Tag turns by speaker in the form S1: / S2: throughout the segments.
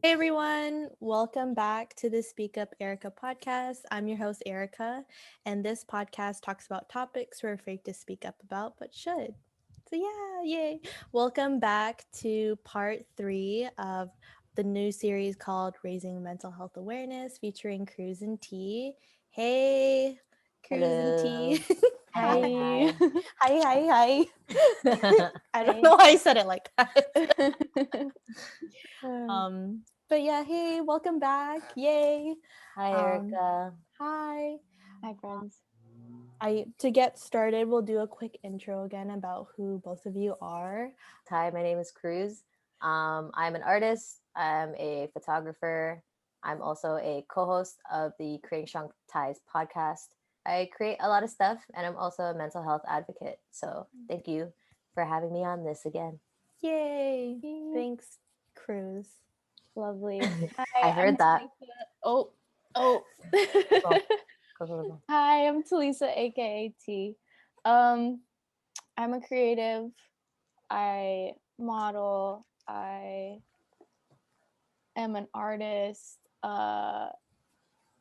S1: everyone, welcome back to the Speak Up Erika podcast. I'm your host, Erika, and this podcast talks about topics we're afraid to speak up about but should. So, yeah, yay. Welcome back to part 3 of the new series called Raising Mental Health Awareness featuring Cruz and T. Hey, Cruz and
S2: Hello.
S1: T.
S2: Hi.
S1: Hi. I don't
S3: Hi.
S1: know why I said it like that.
S3: Uh,
S1: But yeah, hey, welcome back. Yay.
S2: Hi,
S1: Um,
S2: Erika.
S1: hi.
S3: Hi, friends.
S1: I to get started, we'll do a quick intro again about who both of you are.
S2: Hi, my name is Cruz. I'm an artist. I'm a photographer. I'm also a co-host of the Creating Strong Ties podcast. I create a lot of stuff, and I'm also a mental health advocate. So thank you for having me on this again.
S1: Yay.
S3: Yay.
S1: Thanks, Cruz.
S3: Lovely.
S2: I
S3: Hi, I'm
S2: heard that.
S3: Talisa. Oh.
S2: Go, go.
S3: Hi, I'm Talisa, aka T. Um, I'm a creative. I model. I am an artist. I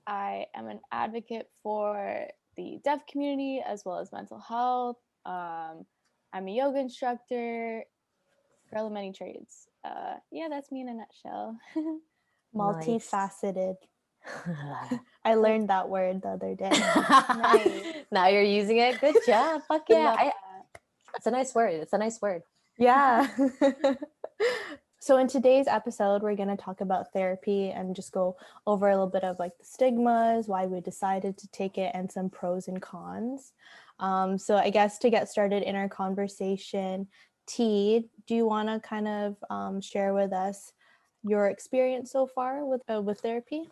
S3: am an advocate for the deaf community as well as mental health. I'm a yoga instructor. Girl of many trades. Yeah, that's me in a nutshell.
S2: Nice.
S1: Multifaceted. I learned that word the other day.
S3: Nice.
S2: Now you're using it. Good job. Fuck
S3: Love
S2: yeah.
S3: that.
S2: It's a nice word. It's a nice word.
S1: Yeah. So in today's episode, we're going to talk about therapy and just go over a little bit of like the stigmas, why we decided to take it, and some pros and cons. So I guess to get started in our conversation, T, do you want to kind of share with us your experience so far with therapy?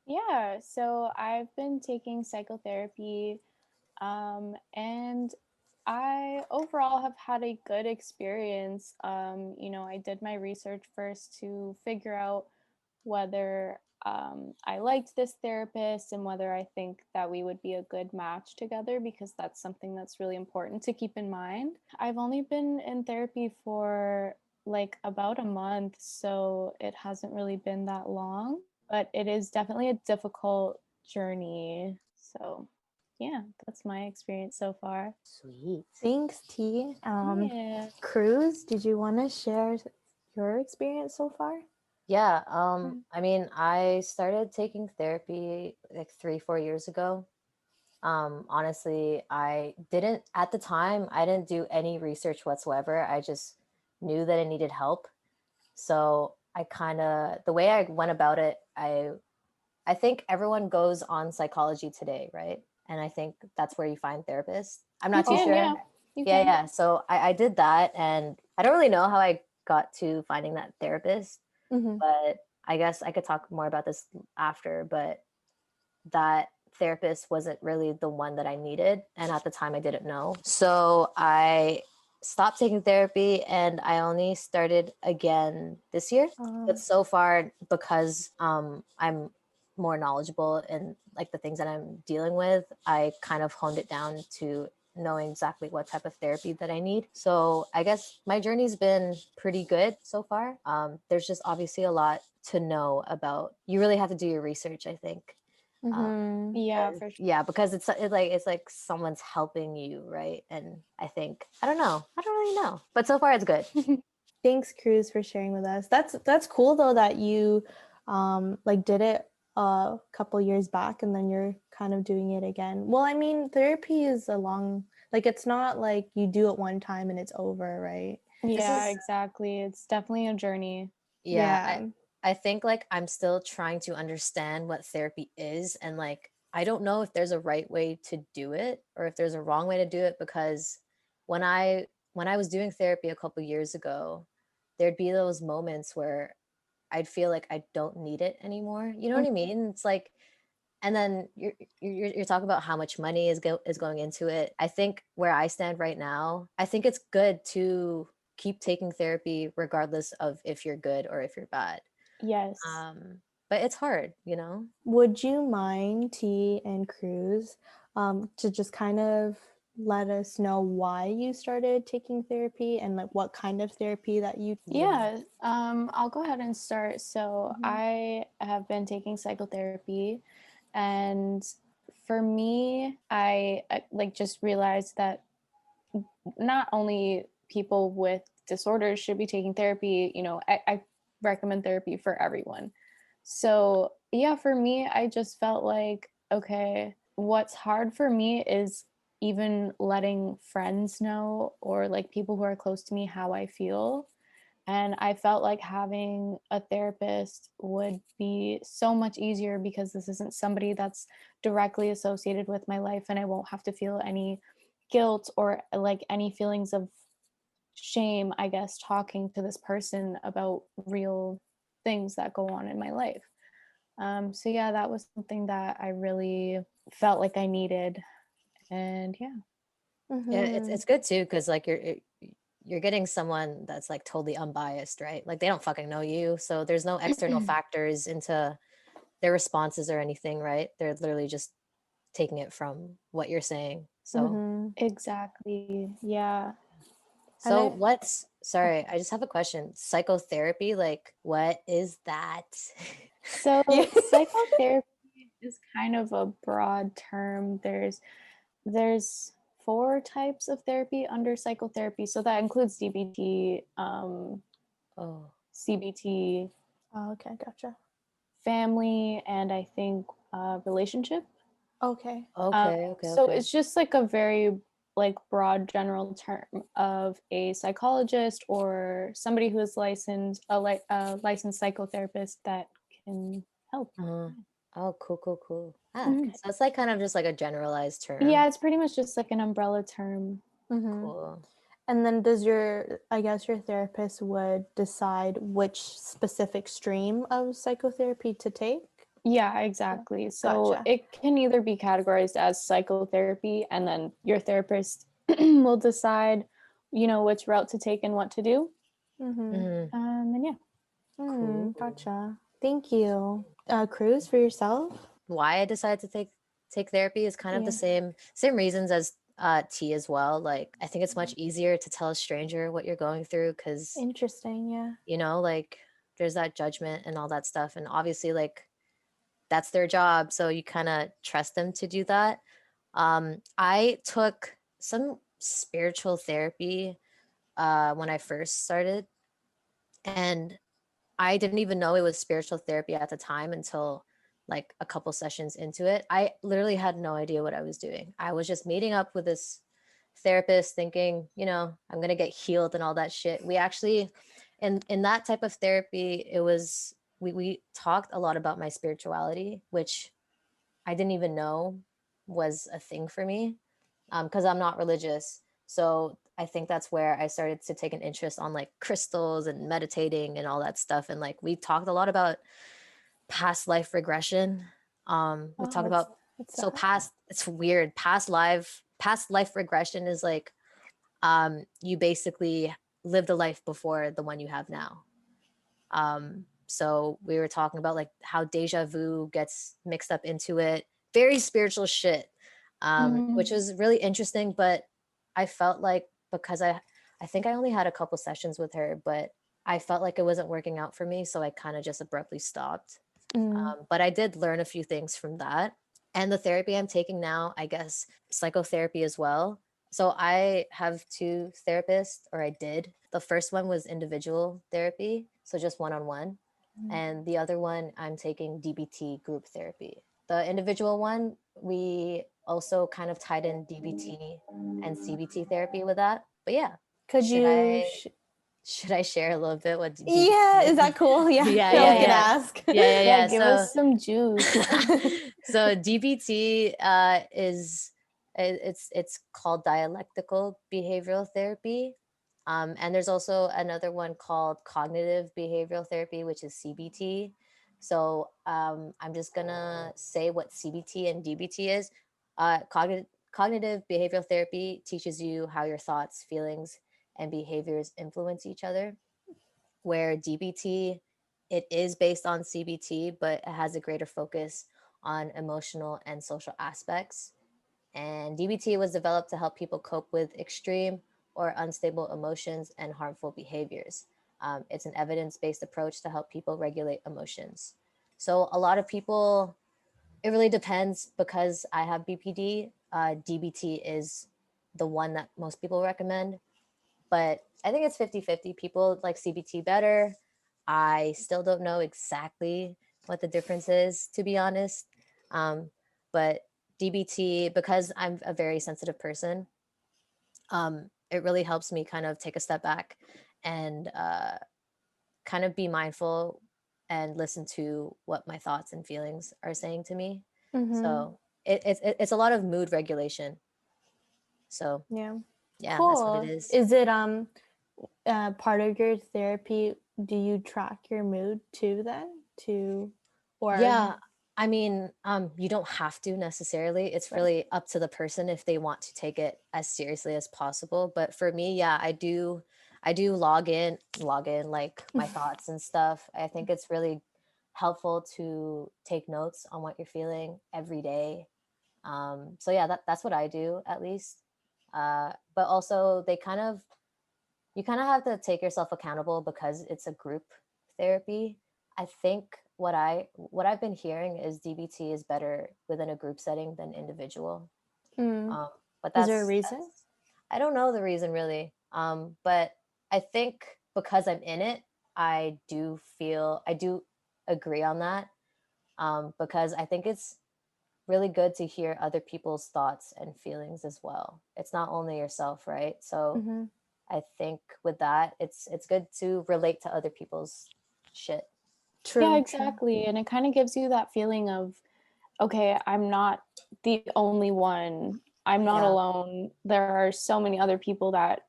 S3: Yeah, so I've been taking psychotherapy, and I overall have had a good experience. I did my research first to figure out whether I liked this therapist and whether I think that we would be a good match together, because that's something that's really important to keep in mind. I've only been in therapy for like about a month, so it hasn't really been that long, but it is definitely a difficult journey. So, yeah, that's my experience so far.
S2: Sweet.
S1: Thanks, T.
S3: Yeah.
S1: Cruz, did you want to share your experience so far?
S2: Yeah. I mean, I started taking therapy like 3, 4 years ago. Honestly, I didn't at the time, I didn't do any research whatsoever. I just knew that I needed help. So I kind of the way I went about it, I think everyone goes on Psychology Today, right? And I think that's where you find therapists. I'm
S3: You
S2: not too
S3: can,
S2: sure.
S3: yeah. You
S2: Yeah,
S3: can.
S2: yeah. So I did that, and I don't really know how I got to finding that therapist,
S1: Mm-hmm.
S2: but I guess I could talk more about this after. But that therapist wasn't really the one that I needed, and at the time I didn't know. So I stopped taking therapy, and I only started again this year. But so far, because I'm more knowledgeable in like the things that I'm dealing with, I kind of honed it down to knowing exactly what type of therapy that I need. So I guess my journey's been pretty good so far. There's just obviously a lot to know about. You really have to do your research, I think.
S1: Mm-hmm.
S3: Yeah, for sure.
S2: Yeah, because it's like someone's helping you, right? And I think I don't know. I don't really know, but so far it's good.
S1: Thanks, Cruz, for sharing with us. That's cool though that you like did it a couple years back and then you're kind of doing it again. Well, I mean, therapy is a long, like it's not like you do it one time and it's over, right?
S2: This
S3: Yeah,
S2: is
S3: exactly. It's definitely a journey.
S2: yeah.
S1: Yeah.
S2: I think like I'm still trying to understand what therapy is, and like I don't know if there's a right way to do it or if there's a wrong way to do it, because when I was doing therapy a couple years ago, there'd be those moments where I'd feel like I don't need it anymore. You know what I mean? It's like, and then you're talking about how much money is going into it. I think where I stand right now, I think it's good to keep taking therapy regardless of if you're good or if you're bad.
S3: Yes.
S2: But it's hard, you know.
S1: Would you mind, T and Cruz, to just kind of let us know why you started taking therapy and like what kind of therapy that you
S3: Yeah, I'll go ahead and start. So
S1: Mhm.
S3: I have been taking psychotherapy, and for me, I like just realized that not only people with disorders should be taking therapy, I recommend therapy for everyone. So yeah, for me, I just felt like, okay, what's hard for me is even letting friends know or like people who are close to me how I feel. And I felt like having a therapist would be so much easier because this isn't somebody that's directly associated with my life, and I won't have to feel any guilt or like any feelings of shame, I guess, talking to this person about real things that go on in my life. So yeah, that was something that I really felt like I needed. And yeah.
S2: Yeah,
S1: Mhm.
S2: it's good too because like you're getting someone that's like totally unbiased, right? Like they don't fucking know you, so there's no external factors into their responses or anything, right? They're literally just taking it from what you're saying. So
S1: Mhm.
S3: Exactly. Yeah.
S1: And
S2: so
S1: I
S2: what's sorry, I just have a question. Psychotherapy, like what is that?
S3: So
S1: yeah.
S3: psychotherapy is kind of a broad term. There's four types of therapy under psychotherapy. So that includes DBT,
S2: Oh,
S3: CBT,
S1: Oh, okay, gotcha.
S3: family, and I think relationship.
S1: Okay.
S3: Um,
S2: okay, okay,
S3: so
S2: okay.
S3: it's just like a very like broad general term of a psychologist or somebody who is licensed a licensed psychotherapist that can help.
S2: Uh-huh. Oh, cool, cool, cool. Ah,
S3: Mhm.
S1: Okay.
S2: so it's like kind of just like a generalized
S3: Yeah,
S2: term.
S3: it's pretty much just like an umbrella term.
S1: Mhm.
S2: Cool.
S1: And then does your, I guess your therapist would decide which specific stream of psychotherapy to take?
S3: Yeah, exactly. So
S1: Gotcha.
S3: it can either be categorized as psychotherapy, and then your therapist will decide, which route to take and what to do.
S1: Mm-hmm.
S2: Hmm.
S3: And yeah.
S2: Cool.
S1: Gotcha. Thank you. Cruz, for yourself?
S2: Why I decided to take therapy is kind of the
S1: Yeah.
S2: same reasons as T as well. Like I think it's much easier to tell a stranger what you're going through because
S1: Interesting. Yeah.
S2: like there's that judgment and all that stuff, and obviously like that's their job, so you kind of trust them to do that. I took some spiritual therapy when I first started, and I didn't even know it was spiritual therapy at the time until like a couple sessions into it. I literally had no idea what I was doing. I was just meeting up with this therapist thinking, I'm going to get healed and all that shit. We actually in that type of therapy, it was we talked a lot about my spirituality, which I didn't even know was a thing for me because I'm not religious. So I think that's where I started to take an interest on like crystals and meditating and all that stuff. And like we talked a lot about past life regression. We
S1: Oh,
S2: talked about
S1: what's
S2: so
S1: that?
S2: past. It's weird. Past life regression is like you basically lived a life before the one you have now. So we were talking about like how deja vu gets mixed up into it. Very spiritual shit, which
S3: Mhm.
S2: was really interesting. But I felt like because I think I only had a couple sessions with her, but I felt like it wasn't working out for me, so I kind of just abruptly stopped.
S1: Mm.
S2: But I did learn a few things from that. And the therapy I'm taking now, I guess psychotherapy as well. So I have two therapists, or I did. The first one was individual therapy, so just one on one.
S1: Mm.
S2: And the other one, I'm taking DBT group therapy. The individual one, we also kind of tied in DBT and CBT therapy with that. But yeah,
S1: Could
S2: should
S1: you?
S2: I should I share a little bit what
S1: Yeah,
S2: DBT
S1: is
S2: is?
S1: that cool? Yeah,
S2: Yeah,
S1: I
S2: yeah,
S1: was gonna
S2: yeah.
S1: ask.
S3: Yeah,
S2: Yeah.
S3: give us some juice.
S2: So DBT is it's called dialectical behavioral therapy. And there's also another one called cognitive behavioral therapy, which is CBT. So I'm just gonna say what CBT and DBT is. Cognitive behavioral therapy teaches you how your thoughts, feelings, and behaviors influence each other, where DBT, it is based on CBT, but it has a greater focus on emotional and social aspects. And DBT was developed to help people cope with extreme or unstable emotions and harmful behaviors. It's an evidence-based approach to help people regulate emotions. So a lot of people, it really depends. Because I have BPD, DBT is the one that most people recommend. But I think it's 50-50. People like CBT better. I still don't know exactly what the difference is, to be honest. But DBT, because I'm a very sensitive person, it really helps me kind of take a step back and kind of be mindful and listen to what my thoughts and feelings are saying to me.
S1: Mm-hmm.
S2: So it's a lot of mood regulation. So
S1: Yeah.
S2: yeah, that's what it
S1: Cool.
S2: is.
S1: Is it part of your therapy? Do you track your mood too then? Or
S2: Yeah, I mean, you don't have to necessarily. It's
S1: Right.
S2: really up to the person if they want to take it as seriously as possible. But for me, yeah, I do log in like my thoughts and stuff. I think it's really helpful to take notes on what you're feeling every day. So yeah, that's what I do at least. But also you kind of have to take yourself accountable because it's a group therapy. I think what I've been hearing is DBT is better within a group setting than individual.
S1: Mm.
S2: But
S1: Is there a reason?
S2: I don't know the reason really. But I think because I'm in it, I do agree on that. Because I think it's really good to hear other people's thoughts and feelings as well. It's not only yourself, right? So
S1: Mm-hmm.
S2: I think with that, it's good to relate to other people's shit.
S1: True.
S3: Yeah,
S1: True.
S3: exactly. And it kind of gives you that feeling of, okay, I'm not the only one. I'm not
S2: Yeah.
S3: alone. There are so many other people that,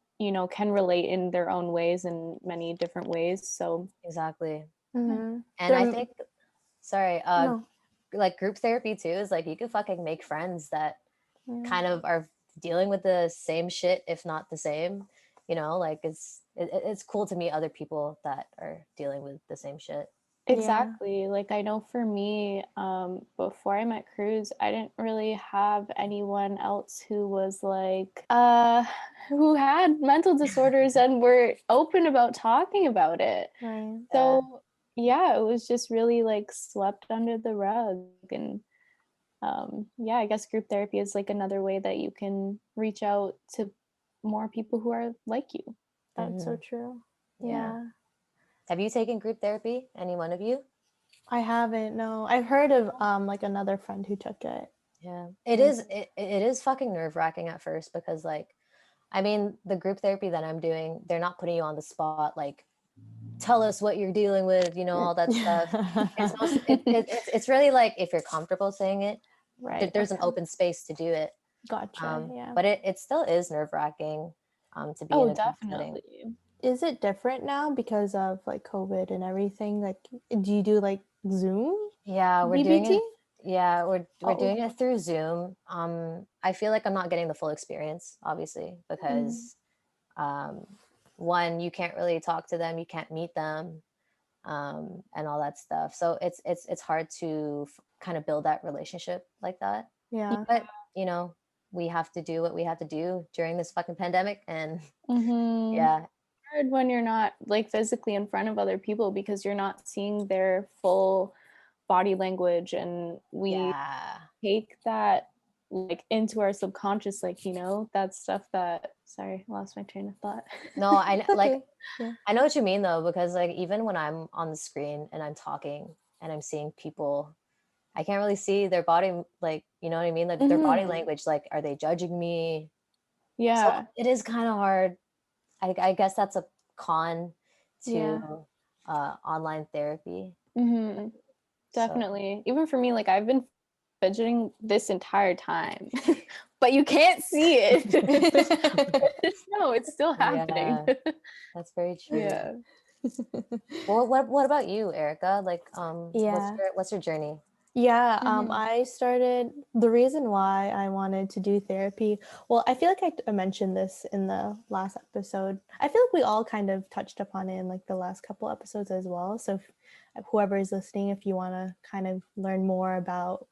S3: can relate in their own ways, in many different ways. So
S2: Exactly.
S1: Mm-hmm.
S2: And I think, sorry,
S1: No.
S2: like group therapy too is like you can fucking make friends that
S1: Yeah.
S2: kind of are dealing with the same shit, if not the same. Like it's cool to meet other people that are dealing with the same shit.
S3: exactly. Like I know for me, before I met Cruz, I didn't really have anyone else who was like, who had mental disorders and were open about talking about it.
S1: Right.
S3: So yeah, it was just really like swept under the rug. And yeah, I guess group therapy is like another way that you can reach out to more people who are like you.
S1: That's so
S2: Mhm.
S1: true.
S2: Yeah.
S1: Yeah.
S2: Have you taken group therapy? Any one of you?
S1: I haven't. No, I've heard of like another friend who took it.
S2: Yeah.
S1: Yes.
S2: It is fucking nerve-wracking at first because like I mean, the group therapy that I'm doing, they're not putting you on the spot like tell us what you're dealing with, all that stuff. It's mostly it's really like if you're comfortable saying it,
S1: Right.
S2: there's an
S1: Okay.
S2: open space to do it.
S1: Gotcha. Yeah.
S2: But it still is nerve-wracking to be in
S3: Oh,
S2: a group setting.
S3: definitely.
S1: Is it different now because of like COVID and everything? Like, do you do like Zoom
S2: Yeah, we're doing
S1: DBT?
S2: it. Yeah, we're
S1: Oh.
S2: doing it through Zoom. I feel like I'm not getting the full experience, obviously, because um, one, you can't really talk to them, you can't meet them, and all that stuff. So it's hard to kind of build that relationship like that.
S1: Yeah.
S2: But we have to do what we have to do during this fucking pandemic, and
S3: Mm-hmm.
S2: yeah,
S3: Hard when you're not like physically in front of other people because you're not seeing their full body language, and we
S2: yeah.
S3: take that like into our subconscious, like that stuff that, sorry, I lost my train of thought.
S2: No,
S1: It's
S2: like
S1: okay. Yeah.
S2: I know what you mean though, because like even when I'm on the screen and I'm talking and I'm seeing people, I can't really see their body, like, you know what I mean? Like their body language, like, are they judging me? So
S3: Yeah.
S2: it is kind of hard. I guess that's a con
S1: Yeah.
S2: to online therapy.
S3: Mm-hmm.
S2: So
S3: Definitely. Even for me, like I've been fidgeting this entire time, but you can't see it. No, it's still happening.
S2: yeah, that's very true.
S3: Yeah.
S2: Well, what about you, Erica? Like,
S1: Yeah.
S2: what's your journey?
S1: Yeah,
S3: Mhm.
S1: I started the reason why I wanted to do therapy. Well, I feel like I mentioned this in the last episode. I feel like we all kind of touched upon it in like the last couple episodes as well. So, whoever is listening, if you want to kind of learn more about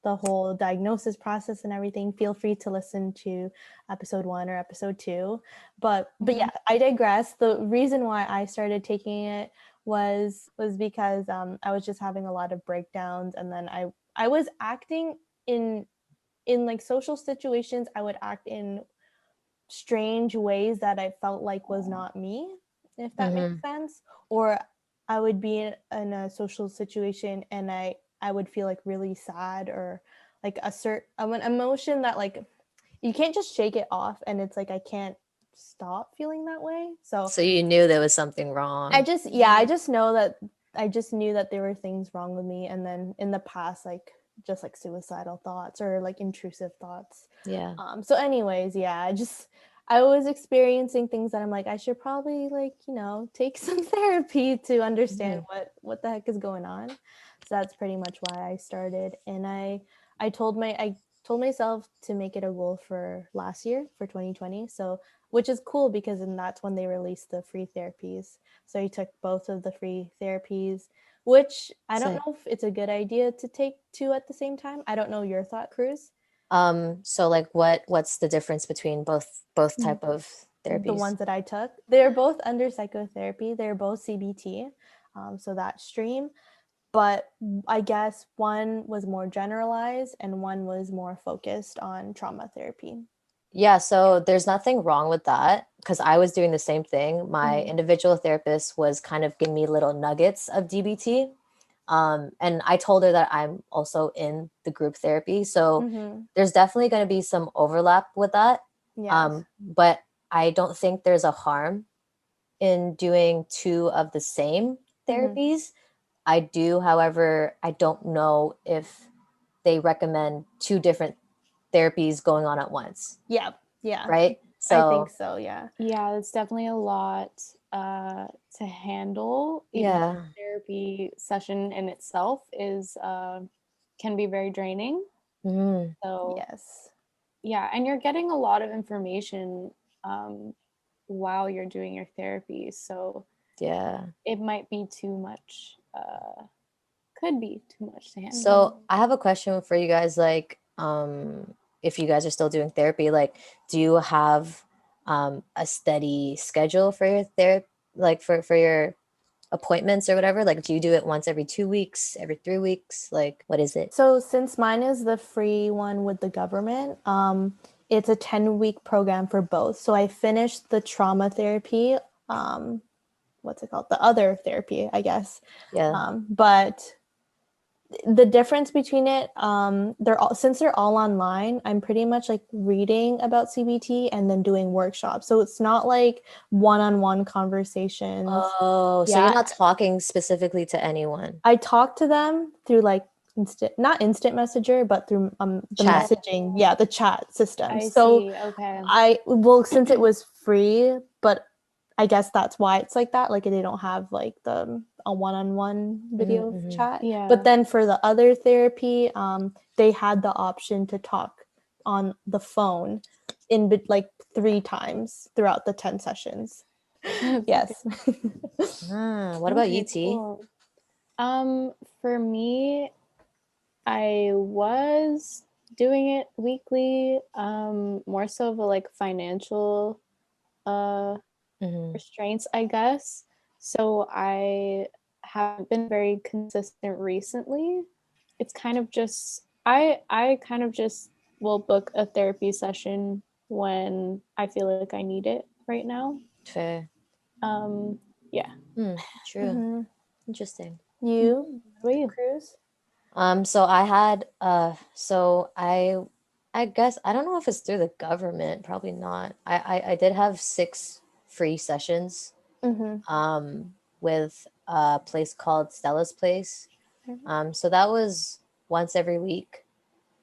S1: the whole diagnosis process and everything, feel free to listen to episode 1 or episode 2. But yeah, I digress. The reason why I started taking it was because I was just having a lot of breakdowns, and then I was acting in like social situations. I would act in strange ways that I felt like was not me, if that makes sense. Or I would be in a social situation and I would feel like really sad, or like an emotion that like you can't just shake it off, and it's like I can't stop feeling that way. So
S2: you knew there was something wrong.
S1: I just knew that there were things wrong with me, and then in the past, like just like suicidal thoughts or like intrusive thoughts.
S2: Yeah.
S1: So anyways, yeah, I was experiencing things that I'm like, I should probably like, take some therapy to understand what the heck is going on. So that's pretty much why I started. And I told myself to make it a goal for last year, for 2020. So, which is cool because then that's when they released the free therapies. So I took both of the free therapies, which I don't know if it's a good idea to take 2 at the same time. I don't know your thought, Cruz.
S2: So like what's the difference between both type of therapies?
S1: The ones that I took, they're both under psychotherapy. They're both CBT, so that stream. But I guess one was more generalized and one was more focused on trauma therapy.
S2: Yeah, so there's nothing wrong with that because I was doing the same thing. My individual therapist was kind of giving me little nuggets of DBT. And I told her that I'm also in the group therapy. So there's definitely going to be some overlap with that.
S1: Yes.
S2: But I don't think there's a harm in doing 2 of the same therapies. I do, however, I don't know if they recommend 2 different therapies going on at once.
S1: Yeah.
S2: Right?
S1: So I think so, yeah.
S3: Yeah, it's definitely a lot to handle.
S2: Yeah.
S3: Therapy session in itself is can be very draining. So
S1: yes.
S3: Yeah, and you're getting a lot of information while you're doing your therapy. So
S2: yeah,
S3: it might be too much, could be too much to handle.
S2: So I have a question for you guys. Like, if you guys are still doing therapy, like, do you have a steady schedule for your therapy, like for your appointments or whatever? Like, do you do it once every 2 weeks, every 3 weeks? Like, what is it?
S1: So since mine is the free one with the government, it's a 10-week program for both. So I finished the trauma therapy, what's it called? The other therapy, I guess.
S2: Yeah.
S1: But the difference between it, since they're all online, I'm pretty much like reading about CBT and then doing workshops. So it's not like one-on-one conversations.
S2: Oh, so you're not talking specifically to anyone.
S1: I talk to them through like not instant messenger, but through the
S2: Chat.
S1: messaging, the chat system.
S3: I
S1: So
S3: see. Okay.
S1: since it was free, but I guess that's why it's like that. Like they don't have like a one-on-one video chat.
S3: Yeah.
S1: But then for the other therapy, they had the option to talk on the phone in like 3 times throughout the 10 sessions. Yes.
S2: What about you, T?
S3: Cool. For me, I was doing it weekly, more so of a like financial restraints, I guess. So I haven't been very consistent recently. It's kind of just I kind of just will book a therapy session when I feel like I need it right now.
S2: Fair.
S3: Yeah.
S2: True. Interesting.
S1: You?
S3: What about you,
S1: Cruz?
S2: So I had so I guess I don't know if it's through the government, probably not. I did have 6 free sessions with a place called Stella's Place. So that was once every week.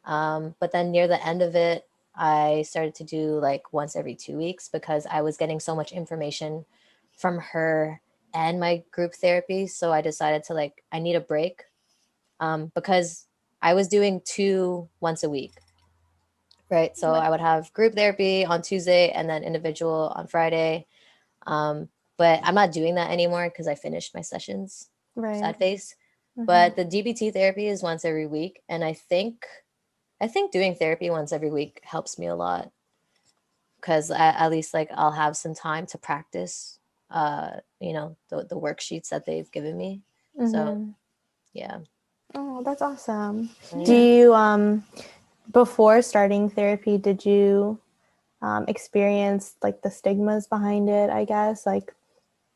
S2: But then near the end of it, I started to do like once every 2 weeks because I was getting so much information from her and my group therapy. So I decided to like, I need a break because I was doing 2 once a week. Right. So I would have group therapy on Tuesday and then individual on Friday. But I'm not doing that anymore because I finished my sessions.
S1: Right.
S2: Sad face. But the DBT therapy is once every week. And I think I think doing therapy once every week helps me a lot, because at least like I'll have some time to practice, you know, the worksheets that they've given me. So
S1: Mhm.
S2: yeah.
S1: Oh, that's awesome. Do
S2: Yeah.
S1: you before starting therapy, did you experience like the stigmas behind it, I guess? Like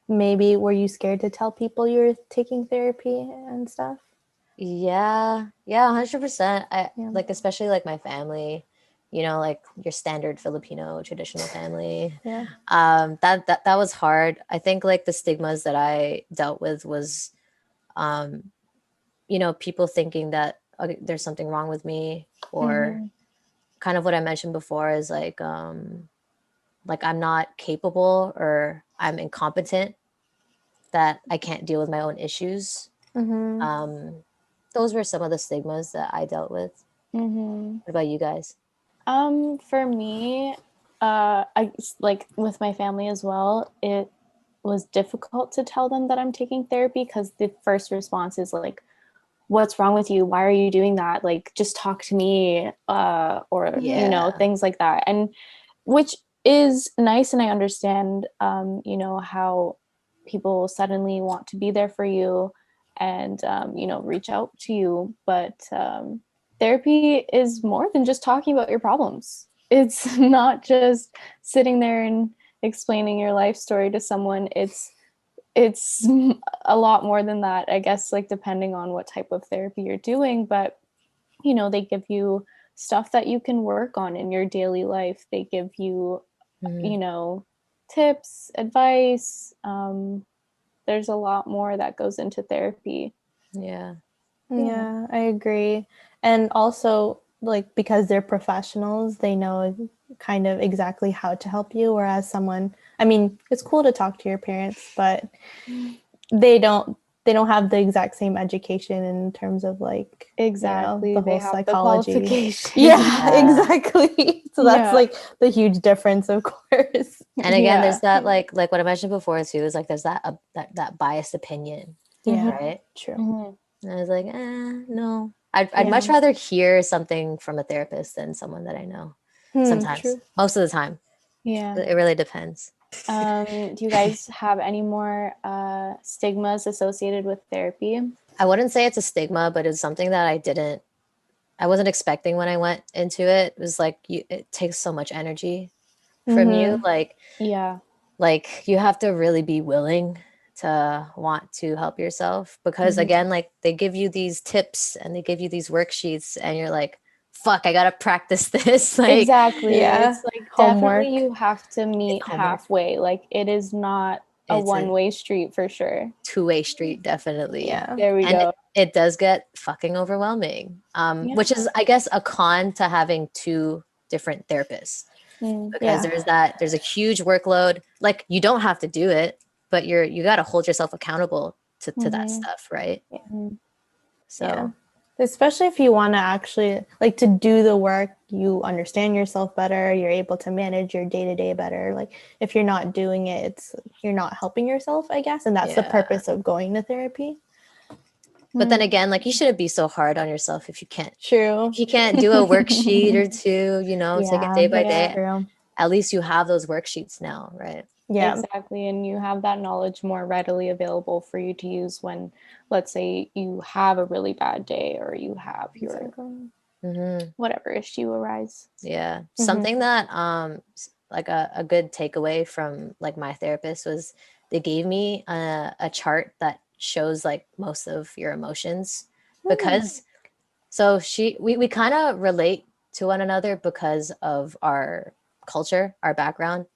S1: maybe were you scared to tell people you were taking therapy and stuff?
S2: Yeah, 100%. I
S1: Yeah.
S2: like, especially like my family, you know, like your standard Filipino traditional family.
S1: Yeah.
S2: That was hard. I think like the stigmas that I dealt with was, um, you know, people thinking that, okay, there's something wrong with me, or
S3: Mm-hmm.
S2: kind of what I mentioned before is like I'm not capable or I'm incompetent, that I can't deal with my own issues.
S1: Mm-hmm.
S2: Um, those were some of the stigmas that I dealt with.
S3: Mm-hmm.
S2: What about you guys?
S3: For me, like with my family as well, it was difficult to tell them that I'm taking therapy because the first response is like, what's wrong with you? Why are you doing that? Like, just talk to me, or
S2: Yeah.
S3: things like that. And which is nice, and I understand, how people suddenly want to be there for you and reach out to you, but therapy is more than just talking about your problems. It's not just sitting there and explaining your life story to someone. It's a lot more than that, I guess, like depending on what type of therapy you're doing. But they give you stuff that you can work on in your daily life. They give you
S2: Mhm.
S3: you know tips, advice. There's a lot more that goes into therapy.
S2: Yeah.
S1: Yeah, I agree. And also, like, because they're professionals, they know kind of exactly how to help you. Whereas someone, I mean, it's cool to talk to your parents, but they don't have the exact same education in terms of like,
S3: Exactly,
S1: the
S3: they
S1: whole
S3: have the
S1: psychology.
S3: qualification.
S1: Yeah,
S2: Yeah.
S1: exactly. So that's
S3: Yeah.
S1: like the huge difference, of course.
S2: And again,
S3: Yeah.
S2: there's that like what I mentioned before too, is like there's that that biased opinion,
S1: Yeah,
S2: right?
S1: true.
S3: Mhm.
S2: And I was like, no. I'd
S1: Yeah.
S2: much rather hear something from a therapist than someone that I know. Sometimes.
S1: True.
S2: Most of the time.
S3: Yeah.
S2: It really depends.
S3: Do you guys have any more stigmas associated with therapy?
S2: I wouldn't say it's a stigma, but it's something that I wasn't expecting when I went into it. It was like it takes so much energy from you.
S1: Mm-hmm.
S3: Yeah.
S2: Like you have to really be willing to want to help yourself, because
S3: Mhm.
S2: again, like they give you these tips and they give you these worksheets and you're like, fuck, I gotta practice this. Like
S3: Exactly.
S1: Yeah.
S3: It's like
S1: Homework.
S3: definitely you have to meet
S2: homework.
S3: halfway. Like it is not a
S2: It's a
S3: one-way street for sure.
S2: two-way street, definitely.
S1: Yeah.
S3: There we
S2: And
S3: go.
S2: it does get fucking overwhelming,
S3: Yeah.
S2: which is, I guess, a con to having two different therapists,
S3: Mm.
S2: because
S1: Yeah.
S2: there's a huge workload. Like you don't have to do it, but you got to hold yourself accountable to that
S3: Mhm.
S2: stuff, right?
S3: Mhm.
S1: Yeah.
S2: So
S1: Especially if you want to actually like to do the work, you understand yourself better, you're able to manage your day-to-day better. Like if you're not doing it, it's you're not helping yourself, I guess. And that's the
S2: yeah,
S1: purpose of going to therapy.
S2: but then
S3: Mm.
S2: again, like you shouldn't be so hard on yourself if you can't
S1: True.
S2: do a worksheet or two, take it
S1: Yeah,
S2: day by
S1: that's
S3: Yeah.
S2: day.
S1: true.
S2: At least you have those worksheets now, right?
S1: Yeah.
S3: Exactly. And you have that knowledge more readily available for you to use when, let's say, you have a really bad day or you have your
S1: Exactly.
S2: Mm-hmm.
S3: whatever issue arise.
S2: Yeah.
S1: Mhm.
S2: Something that like a good takeaway from like my therapist was, they gave me a chart that shows like most of your emotions, because so we kind of relate to one another because of our culture, our background,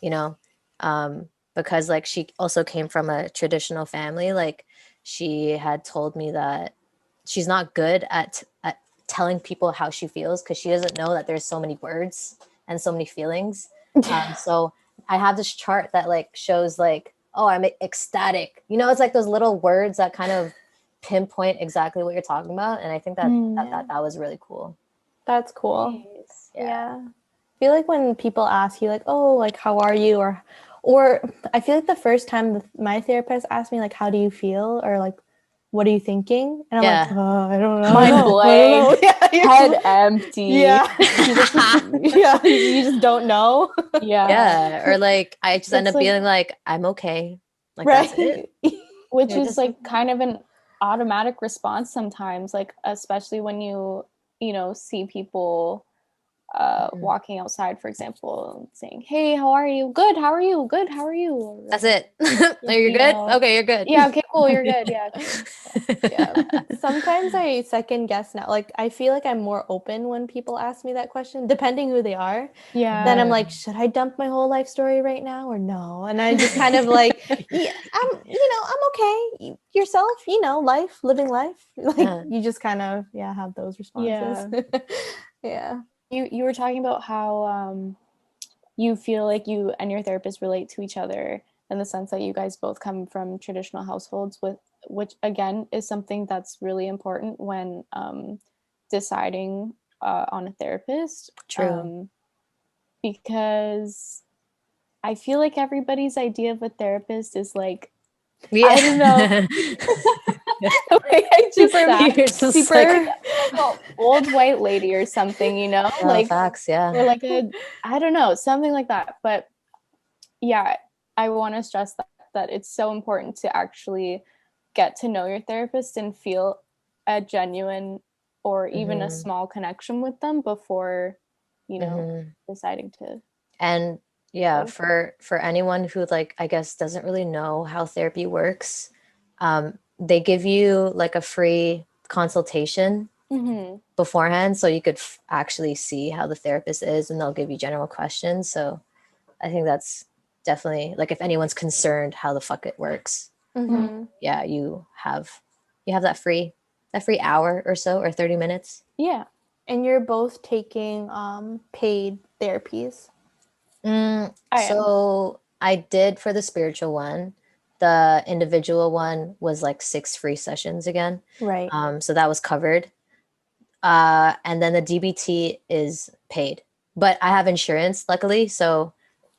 S2: you know, um, because like she also came from a traditional family. Like she had told me that she's not good at telling people how she feels, because she doesn't know that there's so many words and so many feelings. So I have this chart that like shows like, oh, I'm ecstatic. It's like those little words that kind of pinpoint exactly what you're talking about, and I think that
S3: Mm.
S2: that was really cool.
S1: That's cool.
S3: Nice.
S1: Yeah. I feel like when people ask you like, "Oh, like how are you?" or I feel like the first time my therapist asked me like, "How do you feel?" or like what are you thinking? And I'm
S2: Yeah.
S1: like, oh, I don't know.
S3: Mind
S1: I don't know.
S3: blank.
S1: Yeah, you're
S3: Head
S1: just-
S3: empty.
S1: yeah. Yeah, you just don't know.
S2: Yeah. Or like I just end
S3: It's
S2: up
S3: like-
S2: being like, I'm okay. Like that's it.
S1: Right.
S3: Which
S2: You're
S3: is
S2: just
S3: like kind of an automatic response sometimes, like especially when you know, see people walking outside, for example, saying, "Hey, how are you? Good. How are you? Good. How are you?" Or,
S2: That's it. Are you
S3: you
S2: good?
S3: know,
S2: Okay, you're good.
S3: yeah, okay, cool, you're good. Yeah.
S1: Yeah. Sometimes I second guess now. Like I feel like I'm more open when people ask me that question, depending who they are.
S3: Yeah.
S1: Then I'm like, should I dump my whole life story right now or no? And I just kind of like, yeah, I'm okay. Yourself, life, living life. Like you just kind of have those responses. Yeah.
S3: You were talking about how you feel like you and your therapist relate to each other in the sense that you guys both come from traditional households, with which again is something that's really important when deciding on a therapist.
S2: True.
S3: Because I feel like everybody's idea of a therapist is like,
S2: Yeah.
S3: I don't know. Like, I just
S2: You're just
S1: super
S3: like an old white lady or something,
S2: No,
S3: like
S2: facts, yeah.
S3: or like I don't know, something like that. But yeah, I want to stress that it's so important to actually get to know your therapist and feel a genuine or even a small connection with them before, deciding to.
S2: And yeah, for anyone who like I guess doesn't really know how therapy works, they give you like a free consultation beforehand, so you could actually see how the therapist is, and they'll give you general questions. So I think that's definitely like if anyone's concerned how the fuck it works, yeah, you have that free hour or so, or 30 minutes.
S3: Yeah.
S1: And you're both taking paid therapies.
S2: So I did for the spiritual one. The individual one was like 6 free sessions again.
S1: Right.
S2: So that was covered. And then the DBT is paid, but I have insurance, luckily. So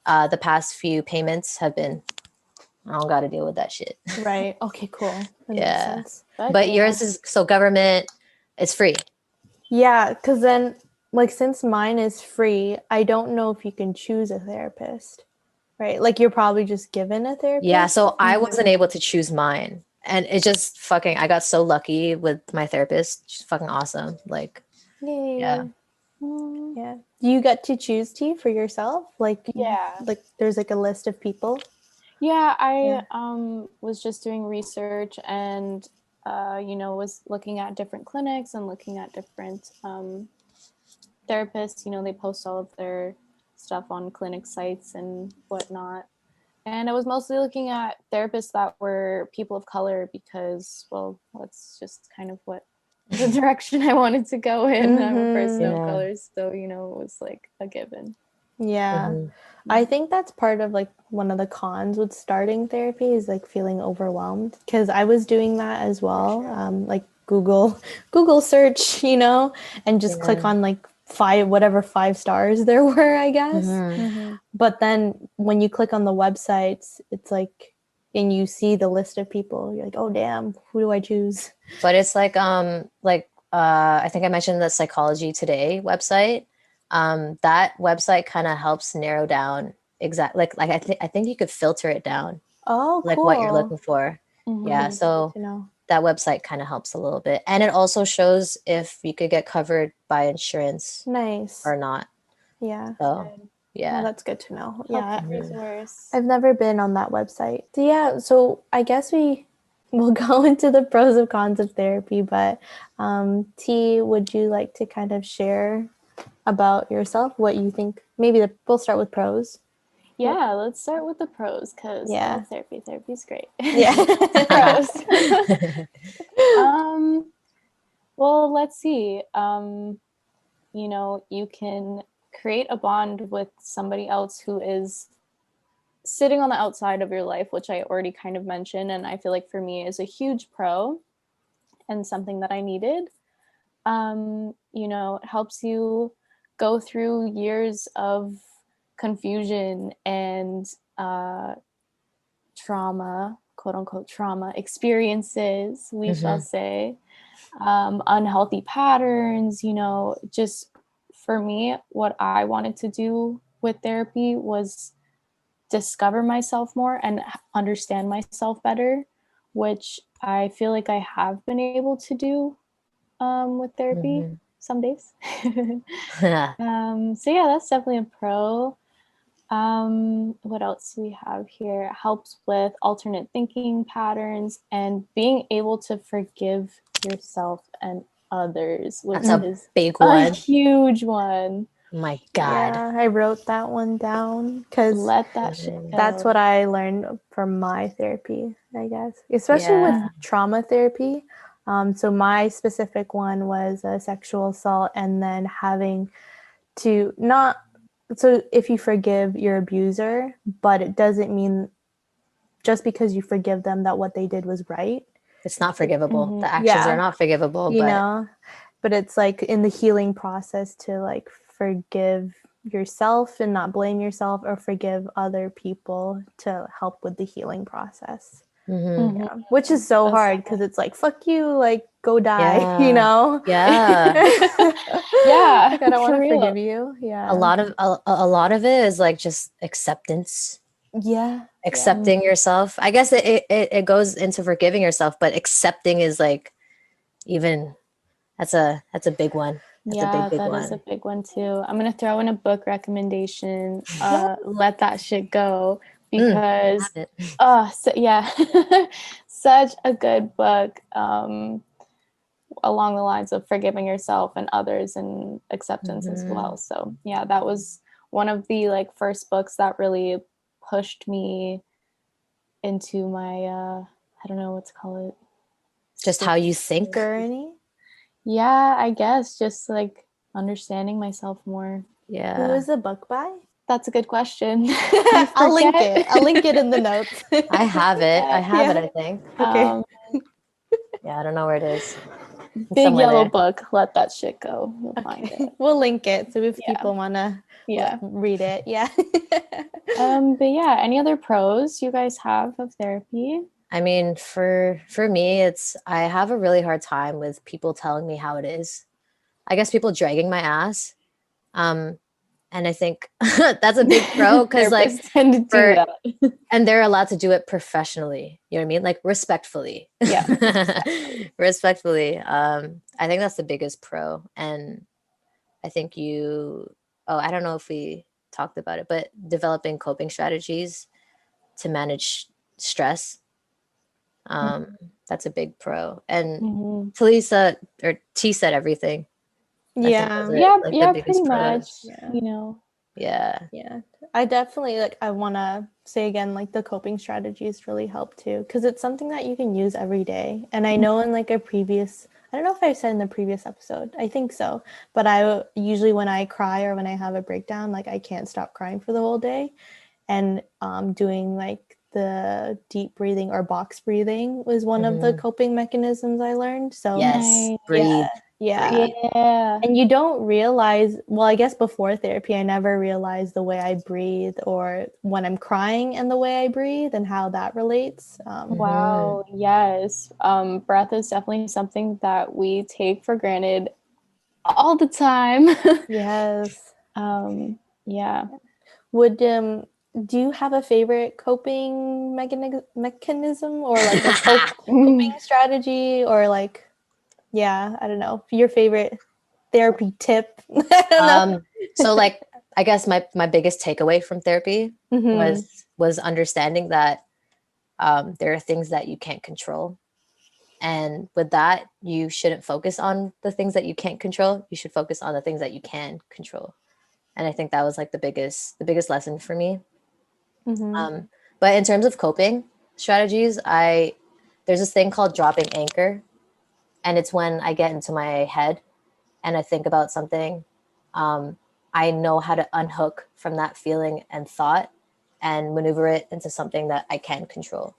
S2: the past few payments have been, I don't got to deal with that shit.
S1: Right. Okay, cool. That
S2: Yeah.
S1: makes sense.
S2: But yours is, so government, it's free.
S1: Yeah, because then, like, since mine is free, I don't know if you can choose a therapist, right? Like, you're probably just given a therapist.
S2: Yeah, so I wasn't able to choose mine. And it just fucking, I got so lucky with my therapist. She's fucking awesome. Like,
S1: Yay.
S2: yeah.
S1: Yeah. Do you get to choose T for yourself? Like, like there's like a list of people?
S3: Yeah, I was just doing research and was looking at different clinics and looking at different therapists. They post all of their stuff on clinic sites and whatnot. And I was mostly looking at therapists that were people of color because, well, that's just kind of what the direction I wanted to go in. I'm a person of color, so it was like a given.
S1: Yeah. I think that's part of like one of the cons with starting therapy is like feeling overwhelmed, because I was doing that as well. Like Google search, and just click on like five stars there were, I guess. But then when you click on the websites, it's like, and you see the list of people, you're like, oh damn, who do I choose?
S2: But it's like I think I mentioned the Psychology Today website. That website kind of helps narrow down exactly like I think you could filter it down.
S1: Oh,
S2: like
S1: cool.
S2: what you're looking for. Yeah, so that website kind of helps a little bit, and it also shows if you could get covered by insurance or not.
S1: Yeah.
S2: So yeah,
S1: well, that's good to know. Yeah,
S3: resource.
S1: I've never been on that website. So yeah, so I guess we will go into the pros and cons of therapy, but T, would you like to kind of share about yourself, what you think? Maybe we'll start with pros.
S3: Yeah, let's start with the pros because I love therapy. Therapy's great.
S1: Yeah.
S3: Pros. Well, let's see. You can create a bond with somebody else who is sitting on the outside of your life, which I already kind of mentioned, and I feel like for me is a huge pro and something that I needed. It helps you go through years of confusion and trauma, quote unquote trauma experiences, we shall say, unhealthy patterns, just for me, what I wanted to do with therapy was discover myself more and understand myself better, which I feel like I have been able to do with therapy some days. So yeah, that's definitely a pro. What else do we have here? It helps with alternate thinking patterns and being able to forgive yourself and others, which is
S2: big
S3: a
S2: one.
S3: huge one.
S2: My God.
S1: Yeah, I wrote that one down because
S3: Let that shit go.
S1: that's what I learned from my therapy, I guess, especially with trauma therapy. So my specific one was a sexual assault, and then having to not, so if you forgive your abuser, but it doesn't mean just because you forgive them that what they did was right.
S2: It's not forgivable. The actions are not forgivable,
S1: but it's like in the healing process to like forgive yourself and not blame yourself, or forgive other people to help with the healing process. Yeah. Which is so hard because it's like, fuck you, like go die, you know?
S2: Yeah.
S3: Yeah.
S1: Like, I don't want to forgive you. Yeah.
S2: A lot of it is like just acceptance.
S1: Yeah.
S2: Accepting yourself. I guess it goes into forgiving yourself, but accepting is like even that's a big one. That's a big one.
S3: Is a big one too. I'm gonna throw in a book recommendation. Let That Shit Go, because such a good book. Along the lines of forgiving yourself and others and acceptance as well. So yeah, that was one of the like first books that really pushed me into my I don't know what to call it.
S2: Just how you think.
S1: Journey?
S3: Yeah, I guess just like understanding myself more.
S2: Yeah.
S1: Who is the book by?
S3: That's a good question.
S1: I'll link it. I'll link it in the notes.
S2: I have it. I think.
S1: Okay.
S2: Yeah, I don't know where it is.
S3: Big yellow book. Let That Shit Go. You'll find it.
S1: We'll link it so if people want to read it. Yeah.
S3: But yeah, any other pros you guys have of therapy?
S2: I mean, for me, I have a really hard time with people telling me how it is. I guess people dragging my ass. And I think that's a big pro because like
S3: tend to do that.
S2: And they're allowed to do it professionally. You know what I mean? Like respectfully.
S3: Yeah.
S2: Respectfully. I think that's the biggest pro. And I think I don't know if we talked about it, but developing coping strategies to manage stress. That's a big pro. And Talisa or T said everything.
S1: Yeah.
S3: Pretty much. You know.
S2: Yeah.
S1: I definitely I want to say again, like the coping strategies really help too, because it's something that you can use every day. And I know in like I don't know if I said in the previous episode, I think so, but I usually when I cry or when I have a breakdown, like I can't stop crying for the whole day. And doing like the deep breathing or box breathing was one of the coping mechanisms I learned. So
S2: breathe.
S1: Yeah. And you don't realize, well, I guess before therapy, I never realized the way I breathe or when I'm crying and the way I breathe and how that relates.
S3: Wow. Yes. Breath is definitely something that we take for granted all the time.
S1: Yes.
S3: Yeah.
S1: Do you have a favorite coping mechanism or like a coping strategy or like, I don't know, your favorite therapy tip? I don't know.
S2: So like, I guess my biggest takeaway from therapy was understanding that there are things that you can't control. And with that, you shouldn't focus on the things that you can't control. You should focus on the things that you can control. And I think that was like the biggest lesson for me. But in terms of coping strategies, there's this thing called dropping anchor. And it's when I get into my head and I think about something, I know how to unhook from that feeling and thought and maneuver it into something that I can control.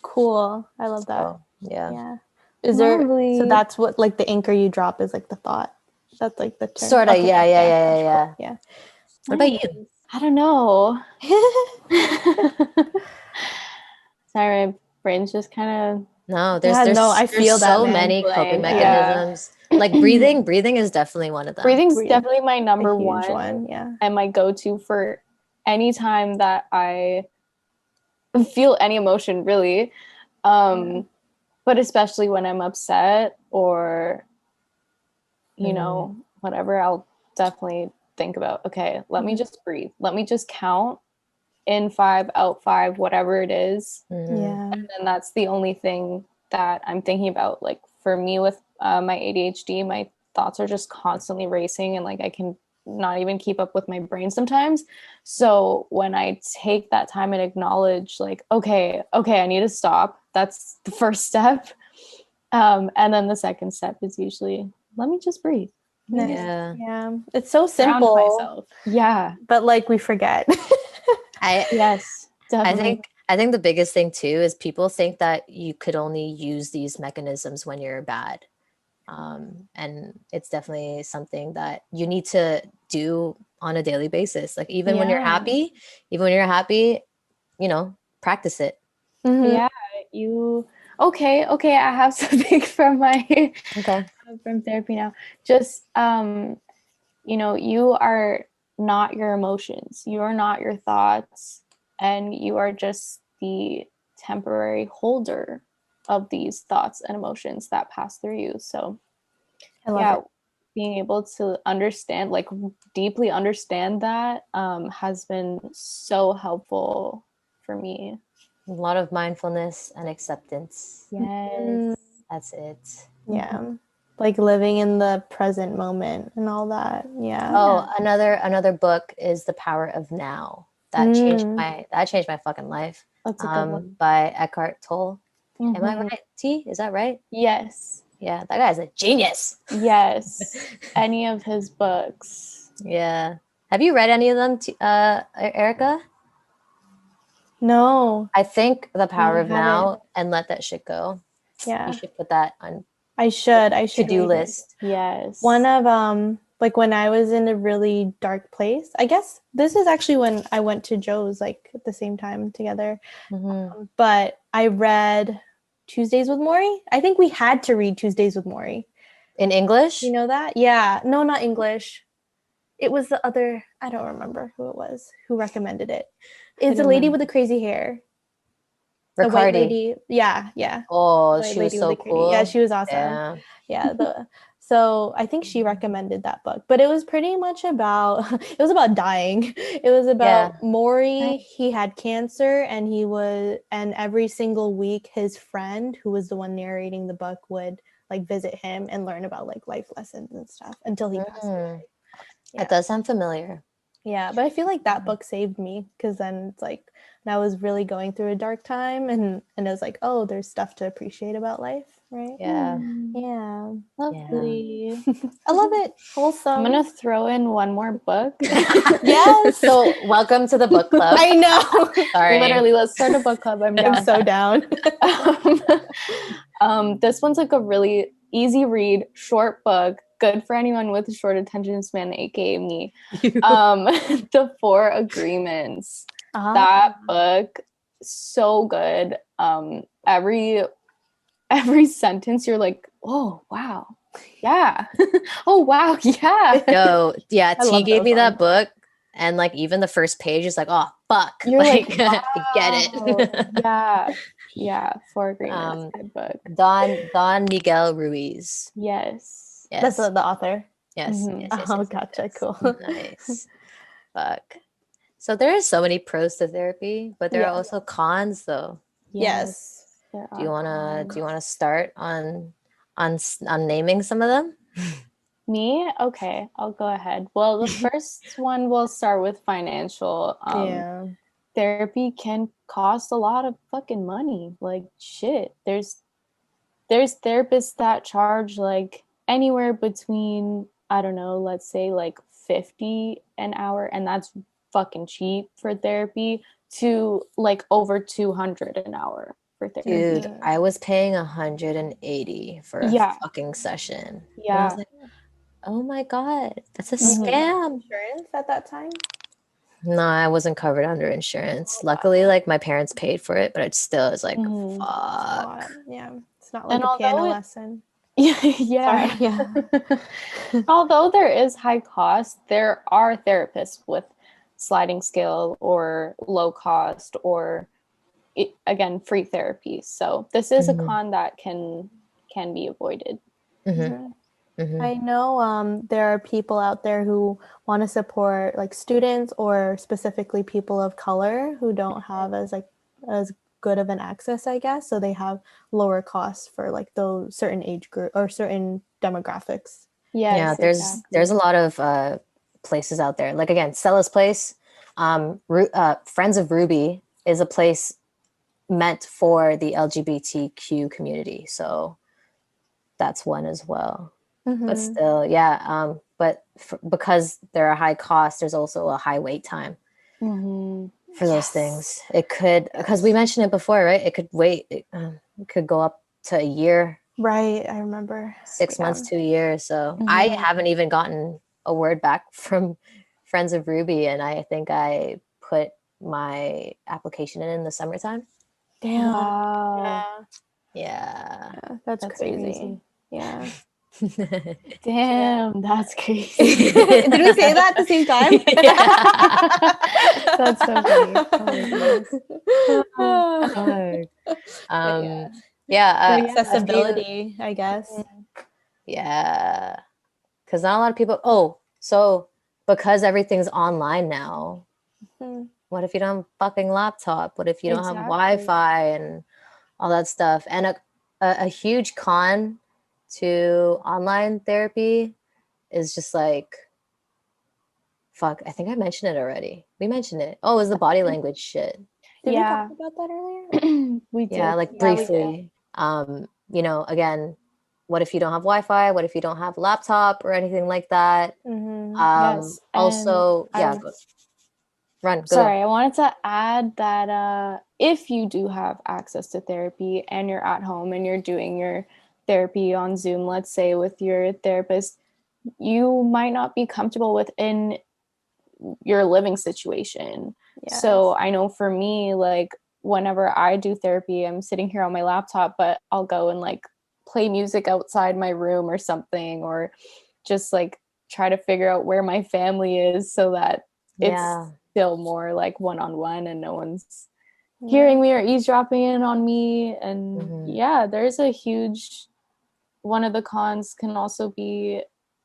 S1: Cool. I love that.
S2: So, yeah.
S1: Is there, so that's what like the anchor you drop is like the thought. That's like the term.
S2: Sort of. Okay, yeah. What about you?
S3: I don't know. Sorry, brain's just kind
S2: No,
S1: Yeah, no, I feel that,
S2: so
S1: man.
S2: many coping
S3: Blank, yeah.
S2: mechanisms. Like breathing is definitely one of them.
S3: Breathing's
S1: Breathe.
S3: definitely my
S1: A
S3: number
S1: huge
S3: one
S1: yeah.
S3: and my go-to for any time that I feel any emotion, really. But especially when I'm upset or, you know, whatever, I'll definitely think about, okay, let me just breathe. Let me just count in 5, out 5, whatever it is.
S1: Yeah.
S3: And then that's the only thing that I'm thinking about. Like for me with my ADHD, my thoughts are just constantly racing and like I can not even keep up with my brain sometimes. So when I take that time and acknowledge like, okay, I need to stop. That's the first step. And then the second step is usually, let me just breathe.
S1: Yeah. It's so
S3: Ground
S1: simple.
S3: myself. Yeah.
S1: But like we forget.
S3: Yes, definitely.
S2: I think the biggest thing too is people think that you could only use these mechanisms when you're bad. And it's definitely something that you need to do on a daily basis. Like even when you're happy, you know, practice it.
S3: Yeah, you okay, I have something from my from therapy now. Just you know, you are not your emotions. You are not your thoughts, and you are just the temporary holder of these thoughts and emotions that pass through you. So
S1: I love it.
S3: being able to understand, like deeply understand that has been so helpful for me.
S2: A lot of mindfulness and acceptance.
S3: Yes.
S2: That's it.
S1: Yeah. Like living in the present moment and all that. Yeah.
S2: Oh, another book is The Power of Now. That changed my fucking life.
S3: That's a good one.
S2: By Eckhart Tolle. Am I right? T? Is that right?
S3: Yes.
S2: Yeah, that guy's a genius.
S3: Yes. Any of his books.
S2: Yeah. Have you read any of them, Erika?
S1: No.
S2: I think The Power of
S1: haven't.
S2: Now and Let That Shit Go.
S1: Yeah.
S2: You should put that on
S1: I should
S2: to-do
S1: read it.
S2: list.
S3: Yes.
S1: One of like when I was in a really dark place, I guess this is actually when I went to Joe's like at the same time together. But I read Tuesdays with Morrie. I think we had to read Tuesdays with Morrie.
S2: In English?
S1: You know that? Yeah. No, not English. It was the other, I don't remember who it was who recommended it. It's a lady with the crazy hair. The white lady. Yeah.
S2: Oh, she was so cool.
S1: Yeah, she was awesome. Yeah. So I think she recommended that book, but it was pretty much about it was about dying. It was about Maury. He had cancer, and every single week his friend, who was the one narrating the book, would like visit him and learn about like life lessons and stuff until he passed away.
S2: That does sound familiar.
S1: Yeah, but I feel like that book saved me because then it's like when I was really going through a dark time and it was like, oh, there's stuff to appreciate about life, right?
S2: Yeah.
S1: Yeah.
S3: Lovely.
S1: I love it. Wholesome.
S3: I'm gonna throw in one more book.
S1: Yes.
S2: So welcome to the book club.
S1: I know.
S2: Sorry.
S3: Literally, let's start a book club. I'm down.
S1: I'm so down.
S3: This one's like a really easy read, short book. Good for anyone with a short attention span, aka me. The 4 Agreements. That book, so good. Every sentence you're like, oh wow, yeah. Oh wow, yeah.
S2: Yo, yeah, T gave me that book, and like even the first page is like, oh fuck,
S3: you're like wow.
S2: I get
S3: it. Yeah, 4 Agreements, good book.
S2: Don Miguel Ruiz.
S3: Yes.
S1: That's the author.
S2: Yes.
S1: Oh, gotcha. Cool.
S2: Nice. Fuck. So there are so many pros to therapy, but there are also cons, though.
S1: Yes.
S2: Do you wanna start on naming some of them?
S3: Me? Okay, I'll go ahead. Well, the first one will start with financial. Therapy can cost a lot of fucking money. Like shit. There's therapists that charge like anywhere between, I don't know, let's say like 50 an hour, and that's fucking cheap for therapy, to like over 200 an hour for therapy.
S2: Dude, I was paying 180 for a fucking session.
S3: Yeah.
S2: And I was like, oh my god, that's a scam.
S1: Insurance at that time?
S2: No, I wasn't covered under insurance. Luckily, like my parents paid for it, but it still is like,
S3: Mhm.
S2: fuck.
S1: Yeah, it's not like
S3: And
S1: a
S3: although
S1: piano
S3: it-
S1: lesson.
S3: yeah.
S1: Sorry, yeah.
S3: Although there is high cost, there are therapists with sliding scale or low cost or again free therapy. So this is a con that can be avoided.
S2: Mm-hmm. Mm-hmm.
S1: I know there are people out there who want to support like students or specifically people of color who don't have as good of an access, I guess. So they have lower costs for like those certain age group or certain demographics.
S3: Yes,
S2: Yeah, there's
S3: exactly.
S2: a lot of places out there. Like again, Stella's Place, Friends of Ruby is a place meant for the LGBTQ community. So that's one as well. But still, yeah. But because there are high costs, there's also a high wait time for those things. It could, because we mentioned it before, right? It could wait. It could go up to a year.
S1: Right, I remember.
S2: 6 months to a year. So I haven't even gotten a word back from Friends of Ruby, and I think I put my application in the summertime.
S1: Damn.
S3: Wow.
S2: Yeah.
S1: That's crazy.
S3: crazy.
S1: Yeah.
S3: Damn, that's crazy.
S1: Did we say that at the same time?
S3: That's so funny. Oh
S1: Accessibility, I guess.
S2: Yeah. Because not a lot of people. Oh, so because everything's online now, what if you don't have a fucking laptop? What if you don't have Wi-Fi and all that stuff? And a huge con to online therapy is just like, fuck, I think I mentioned it already. We mentioned it. Oh, it was the body language shit.
S1: Did we talk about that earlier?
S3: We did.
S2: Yeah, like briefly. You know, again, what if you don't have Wi-Fi? What if you don't have a laptop or anything like that?
S3: Yes.
S2: Also, yeah, go.
S3: Sorry, I wanted to add that if you do have access to therapy and you're at home and you're doing your therapy on Zoom, let's say with your therapist, you might not be comfortable within your living situation. Yes. So I know for me, like whenever I do therapy, I'm sitting here on my laptop, but I'll go and like play music outside my room or something, or just like try to figure out where my family is so that it's still more like one-on-one and no one's hearing me or eavesdropping in on me. And there's a huge one of the cons can also be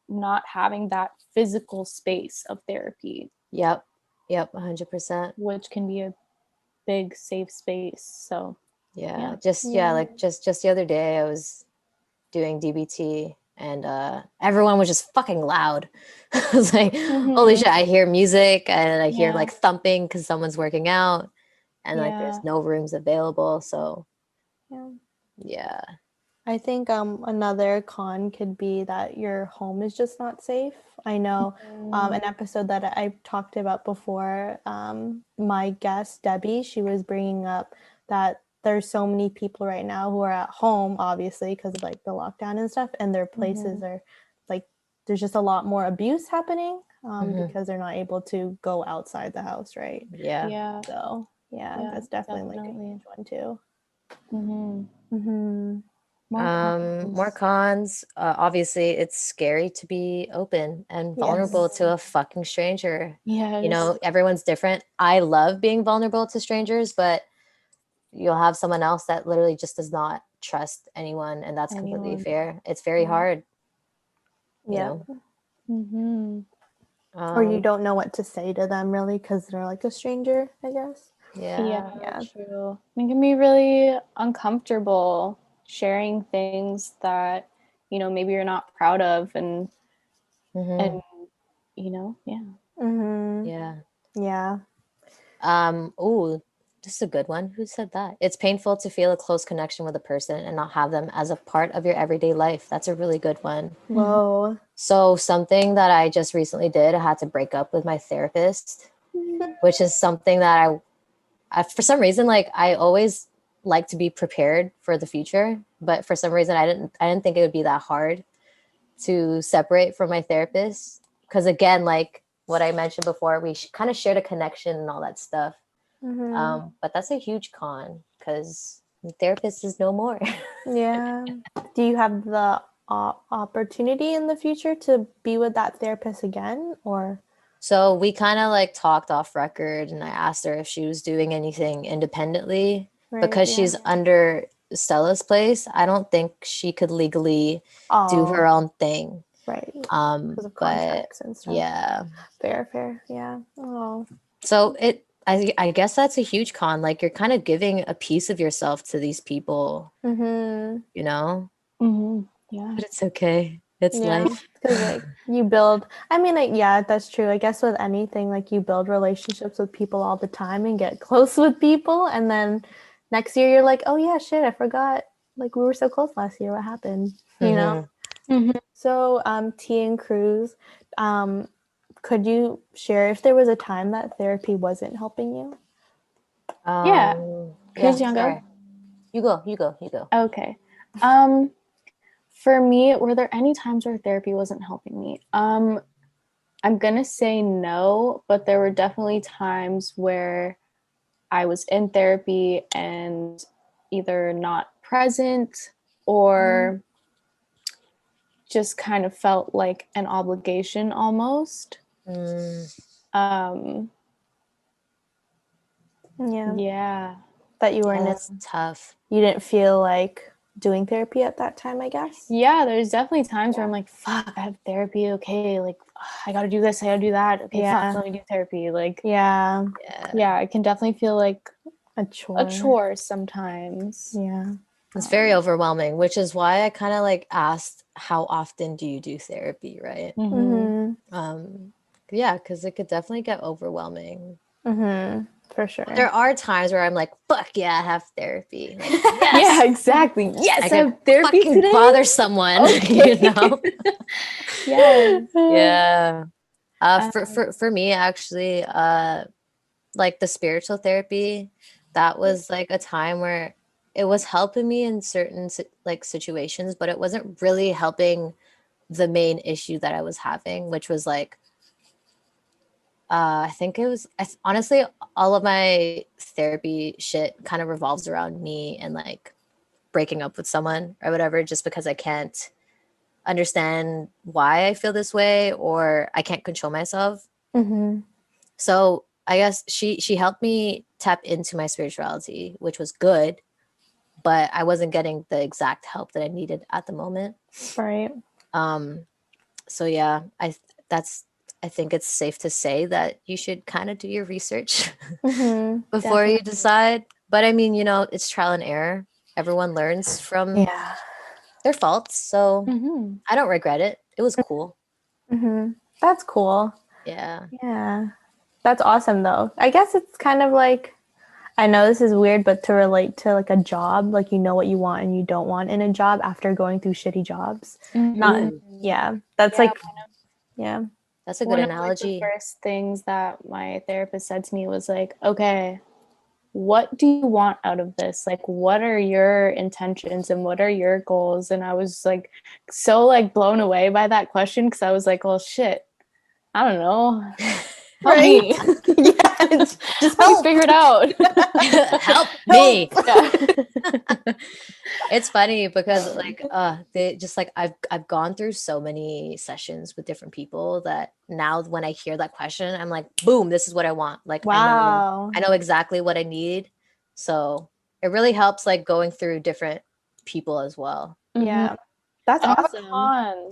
S3: not having that physical space of therapy.
S2: Yep, 100%.
S3: Which can be a big safe space. So
S2: like just the other day I was doing DBT and everyone was just fucking loud. I was like, holy shit, I hear music and I hear like thumping because someone's working out and like there's no rooms available. So yeah.
S1: I think another con could be that your home is just not safe. I know an episode that I've talked about before, my guest, Debbie, she was bringing up that there's so many people right now who are at home, obviously, because of like the lockdown and stuff, and their places are like, there's just a lot more abuse happening because they're not able to go outside the house, right?
S3: Yeah.
S1: So, that's definitely like a huge one too.
S2: More cons. Obviously, it's scary to be open and vulnerable to a fucking stranger.
S3: Yes.
S2: You know, everyone's different. I love being vulnerable to strangers, but you'll have someone else that literally just does not trust anyone, and that's completely fair. It's very hard. You know?
S1: Or you don't know what to say to them really because they're like a stranger, I guess.
S3: Yeah, true. It can be really uncomfortable sharing things that maybe you're not proud of and
S2: Oh, this is a good one. Who said that? It's painful to feel a close connection with a person and not have them as a part of your everyday life. That's a really good one.
S1: Whoa.
S2: So something that I just recently did, I had to break up with my therapist, which is something that I for some reason, like I always like to be prepared for the future, but for some reason I didn't think it would be that hard to separate from my therapist. Because again, like what I mentioned before, we kind of shared a connection and all that stuff. But that's a huge con because the therapist is no more.
S1: Yeah. Do you have the opportunity in the future to be with that therapist again, or?
S2: So we kind of like talked off record, and I asked her if she was doing anything independently because she's under Stella's place. I don't think she could legally do her own thing.
S1: Right. Because of contracts and stuff.
S2: Yeah.
S1: Fair. Yeah. Oh.
S2: So I guess that's a huge con. Like you're kind of giving a piece of yourself to these people, you know?
S3: Yeah.
S2: But it's okay. It's life.
S1: Because like you build, I mean, like, yeah, that's true. I guess with anything, like you build relationships with people all the time and get close with people. And then next year you're like, oh yeah, shit, I forgot. Like we were so close last year. What happened? You know? So T and Cruz, could you share if there was a time that therapy wasn't helping you?
S3: Yeah. Cruz, you
S2: sorry. You go.
S3: Okay. For me, were there any times where therapy wasn't helping me? I'm gonna say no, but there were definitely times where I was in therapy and either not present or just kind of felt like an obligation almost. Yeah.
S1: That you were
S2: that's tough.
S1: You didn't feel like doing therapy at that time, I guess?
S3: Yeah, there's definitely times where I'm like, fuck, I have therapy. Okay, like I gotta do this, I gotta do that. Okay, fuck, let me do therapy. Like, yeah, I can definitely feel like a chore sometimes.
S1: Yeah.
S2: It's very overwhelming, which is why I kind of like asked, how often do you do therapy, right? Yeah, because it could definitely get overwhelming.
S1: For sure.
S2: But there are times where I'm like, fuck yeah, I have therapy. Like, yes!
S3: Yeah, exactly. Yes, I have therapy today.
S2: Bother someone, you know?
S3: Yeah.
S2: For me, actually, like the spiritual therapy, that was like a time where it was helping me in certain like situations, but it wasn't really helping the main issue that I was having, which was like, I think it was honestly all of my therapy shit kind of revolves around me and like breaking up with someone or whatever, just because I can't understand why I feel this way or I can't control myself. So I guess she helped me tap into my spirituality, which was good, but I wasn't getting the exact help that I needed at the moment.
S1: Right.
S2: So yeah, I think it's safe to say that you should kind of do your research before you decide. But I mean, you know, it's trial and error. Everyone learns from their faults. So I don't regret it. It was cool.
S1: That's cool.
S2: Yeah.
S1: Yeah. That's awesome, though. I guess it's kind of like, I know this is weird, but to relate to like a job, like you know what you want and you don't want in a job after going through shitty jobs. That's like, yeah.
S2: That's a good analogy.
S3: One of the first things that my therapist said to me was like, okay, what do you want out of this? Like, what are your intentions and what are your goals? And I was like, so like blown away by that question because I was like, well, shit, I don't know. Help me. Just help me figure it out.
S2: Help me. It's funny because like they just like I've gone through so many sessions with different people that now when I hear that question, I'm like, boom, this is what I want. Like I know exactly what I need. So it really helps like going through different people as well.
S1: Yeah. That's awesome.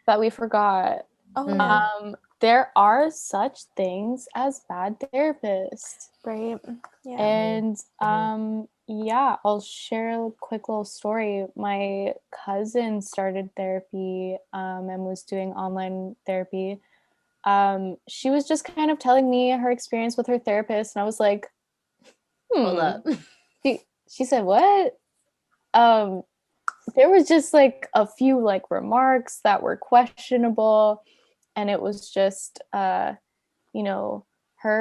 S3: That we forgot. There are such things as bad therapists.
S1: Right. Yeah.
S3: And I'll share a quick little story. My cousin started therapy and was doing online therapy. She was just kind of telling me her experience with her therapist, and I was like,
S2: Hold up.
S3: She said, what? There was just like a few like remarks that were questionable, and it was just her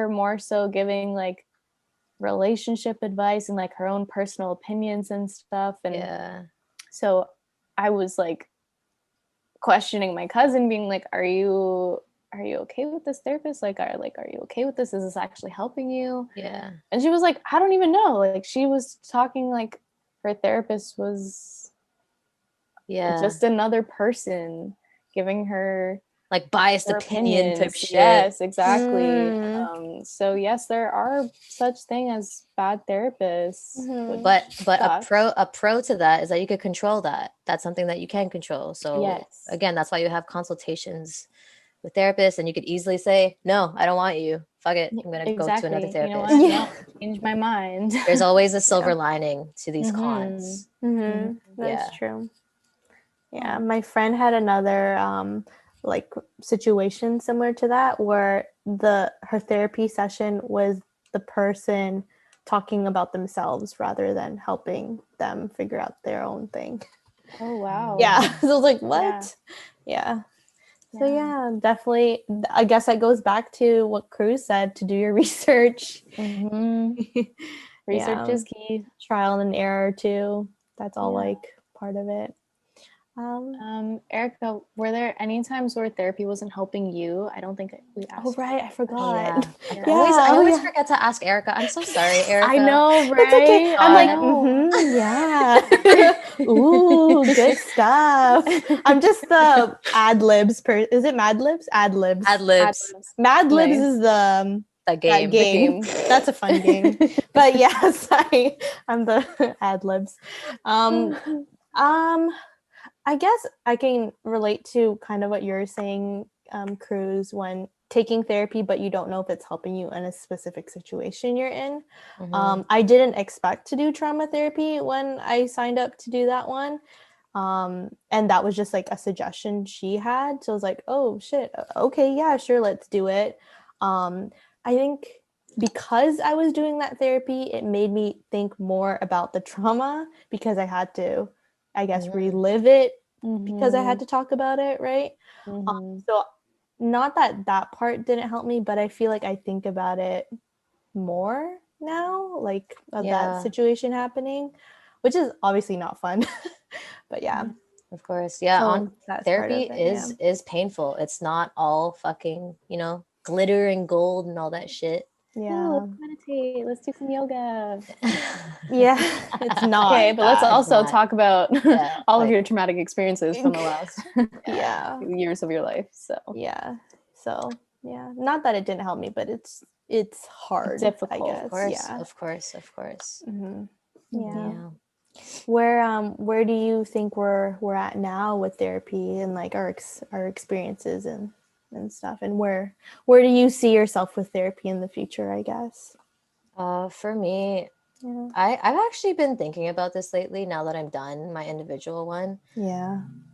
S3: more so giving like relationship advice and like her own personal opinions and stuff. And so I was like questioning my cousin, being like, are you are you okay with this therapist? Like, are you okay with this? Is this actually helping you?
S2: Yeah.
S3: And she was like, I don't even know. Like, she was talking like her therapist was just another person giving her
S2: like biased
S3: her
S2: opinion type shit.
S3: Yes, exactly. So yes, there are such thing as bad therapists.
S2: But a pro to that is that you could control that. That's something that you can control. So again, that's why you have consultations with therapists, and you could easily say, no, I don't want you. Fuck it. I'm gonna go to another therapist.
S3: You know what? No, change my mind.
S2: There's always a silver lining to these cons.
S1: That's true. Yeah, my friend had another like situation similar to that, where her therapy session was the person talking about themselves rather than helping them figure out their own thing.
S3: Oh wow.
S1: Yeah. So I was like, what? Yeah. So yeah, definitely. I guess that goes back to what Cruz said, to do your research.
S3: Research is key.
S1: Trial and error too. That's all like part of it.
S3: Erika, were there any times where therapy wasn't helping you? I don't think we asked.
S1: Oh right, I forgot.
S2: I always forget to ask Erika. I'm so sorry, Erika.
S3: I know, right?
S1: That's okay. I'm like, yeah. Ooh, good stuff. I'm just the ad libs. Is it Mad Libs? Ad libs.
S2: Ad libs.
S1: Mad libs is the
S2: that game.
S1: That game. That's a fun game. But yes, I'm the ad libs. I guess I can relate to kind of what you're saying, Cruz, when taking therapy, but you don't know if it's helping you in a specific situation you're in. I didn't expect to do trauma therapy when I signed up to do that one. And that was just like a suggestion she had. So I was like, oh shit. Okay. Yeah, sure. Let's do it. I think because I was doing that therapy, it made me think more about the trauma because I had to, I guess, relive it because I had to talk about it, right? So not that part didn't help me, but I feel like I think about it more now, like of that situation happening, which is obviously not fun. But yeah.
S2: Of course. Yeah. So therapy is painful. It's not all fucking, glitter and gold and all that shit.
S3: Yeah. Ooh, let's meditate. Let's do some yoga.
S1: Yeah, it's not.
S3: Okay, but let's also talk about all of your traumatic experiences from the last years of your life. So
S1: not that it didn't help me, but it's hard.
S3: Difficult,
S1: I guess.
S2: Of course.
S1: Yeah. Where do you think we're at now with therapy and like our experiences and stuff, and where do you see yourself with therapy in the future, I guess?
S2: For me, I've actually been thinking about this lately now that I'm done my individual one.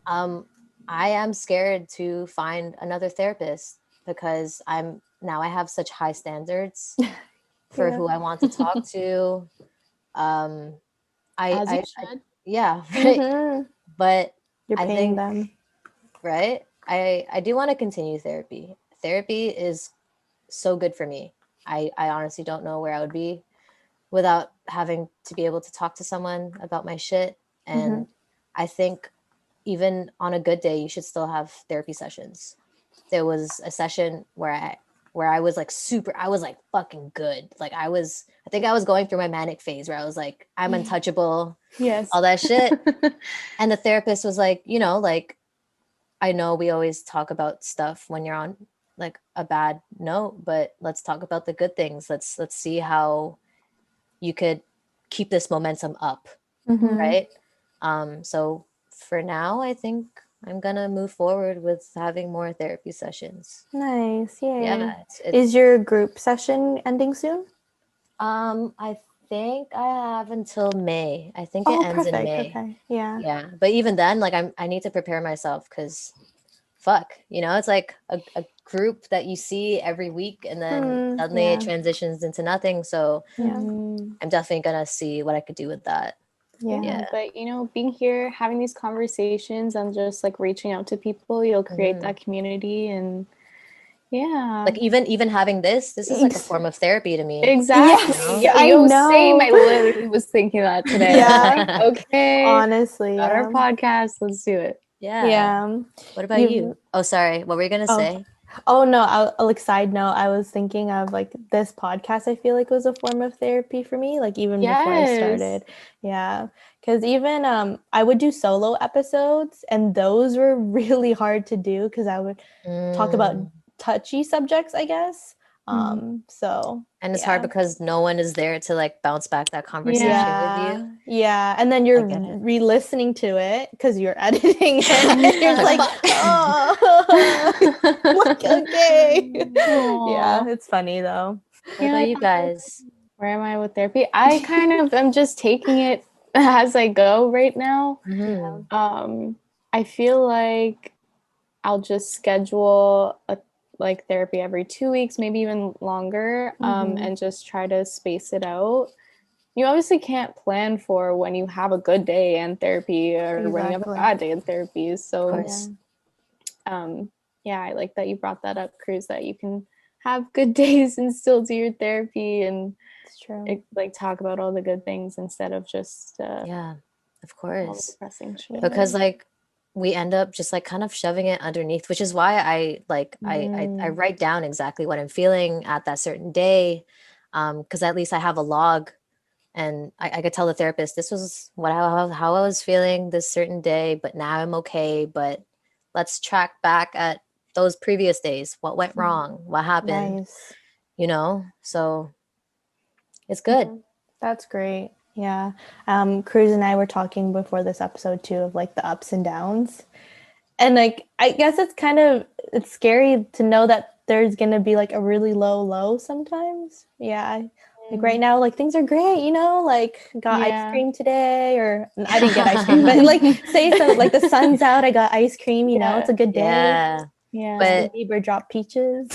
S2: I am scared to find another therapist because I have such high standards for who I want to talk to.
S3: As you should.
S2: Right. But
S1: you're paying them,
S2: right? I do want to continue therapy. Therapy is so good for me. I honestly don't know where I would be without having to be able to talk to someone about my shit. And I think even on a good day, you should still have therapy sessions. There was a session where I was like I was like fucking good. Like I think I was going through my manic phase where I was like, I'm untouchable.
S3: Yes.
S2: All that shit. And the therapist was like, like, I know we always talk about stuff when you're on like a bad note, but let's talk about the good things. Let's see how you could keep this momentum up. Right. So for now, I think I'm gonna move forward with having more therapy sessions.
S1: Nice. Yay.
S2: Yeah.
S1: Is your group session ending soon?
S2: I think I have until May. I think it ends in May.
S1: Okay. Yeah.
S2: Yeah. But even then, like I need to prepare myself because fuck, it's like a group that you see every week and then suddenly it transitions into nothing. So I'm definitely gonna see what I could do with that.
S3: Yeah. But being here, having these conversations and just like reaching out to people, you'll create that community. And
S2: like even having this is like a form of therapy to me.
S3: Exactly.
S1: Yes, I know.
S3: Same. I literally was thinking that today.
S1: Yeah.
S3: Okay.
S1: Honestly.
S3: Got our podcast. Let's do it.
S2: Yeah. What about you? Oh, sorry. What were you gonna say?
S1: Oh no, like side note, I was thinking of like this podcast. I feel like was a form of therapy for me, like even before I started. Yeah, because even I would do solo episodes, and those were really hard to do because I would talk about touchy subjects, I guess. So
S2: and it's hard because no one is there to like bounce back that conversation with you.
S1: Yeah, and then you're re-listening to it because you're editing it, and you're like, oh, okay. Yeah, it's funny though.
S2: What about you guys?
S3: Where am I with therapy? I kind of am just taking it as I go right now. I feel like I'll just schedule like therapy every 2 weeks, maybe even longer, and just try to space it out. You obviously can't plan for when you have a good day in therapy or when you have a bad day in therapy. So, yeah, I like that you brought that up, Cruz, that you can have good days and still do your therapy and like talk about all the good things instead of just
S2: yeah, of course,
S3: depressing shit.
S2: Because like we end up just like kind of shoving it underneath, which is why I write down exactly what I'm feeling at that certain day, because at least I have a log, and I could tell the therapist this was how I was feeling this certain day, but now I'm okay. But let's track back at those previous days. What went wrong? What happened?
S1: Nice.
S2: You know, so it's good.
S1: Yeah, that's great. Yeah. Cruz and I were talking before this episode too of like the ups and downs. And like I guess it's scary to know that there's gonna be like a really low sometimes. Yeah. Like right now, like things are great, you know, like got ice cream today, or I didn't get ice cream, but like say so like the sun's out, I got ice cream, you know, it's a good day.
S2: Yeah.
S1: But the neighbor dropped peaches.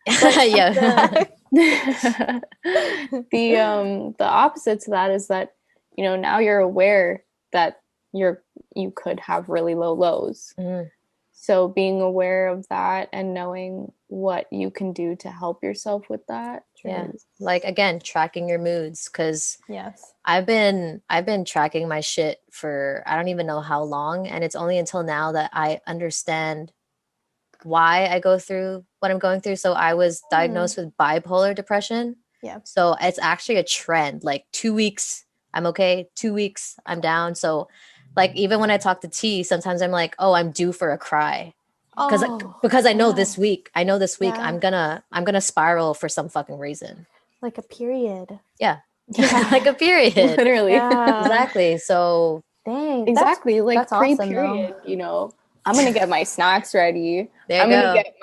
S2: Yeah.
S3: The opposite to that is that, you know, now you're aware that you could have really low lows. So being aware of that and knowing what you can do to help yourself with that.
S2: Like again, tracking your moods, because I've been tracking my shit for I don't even know how long, and it's only until now that I understand why I go through what I'm going through. So I was diagnosed with bipolar depression. So it's actually a trend. Like 2 weeks I'm okay, 2 weeks I'm down. So like even when I talk to T, sometimes I'm like, oh, I'm due for a cry. Because I know this week I'm gonna spiral for some fucking reason.
S1: Like a period.
S2: Yeah. Like a period.
S3: Literally.
S2: Exactly. So
S1: dang.
S3: Exactly. Like
S1: that's
S3: pre-period, you know. I'm gonna get my snacks ready.
S2: I'm
S3: gonna get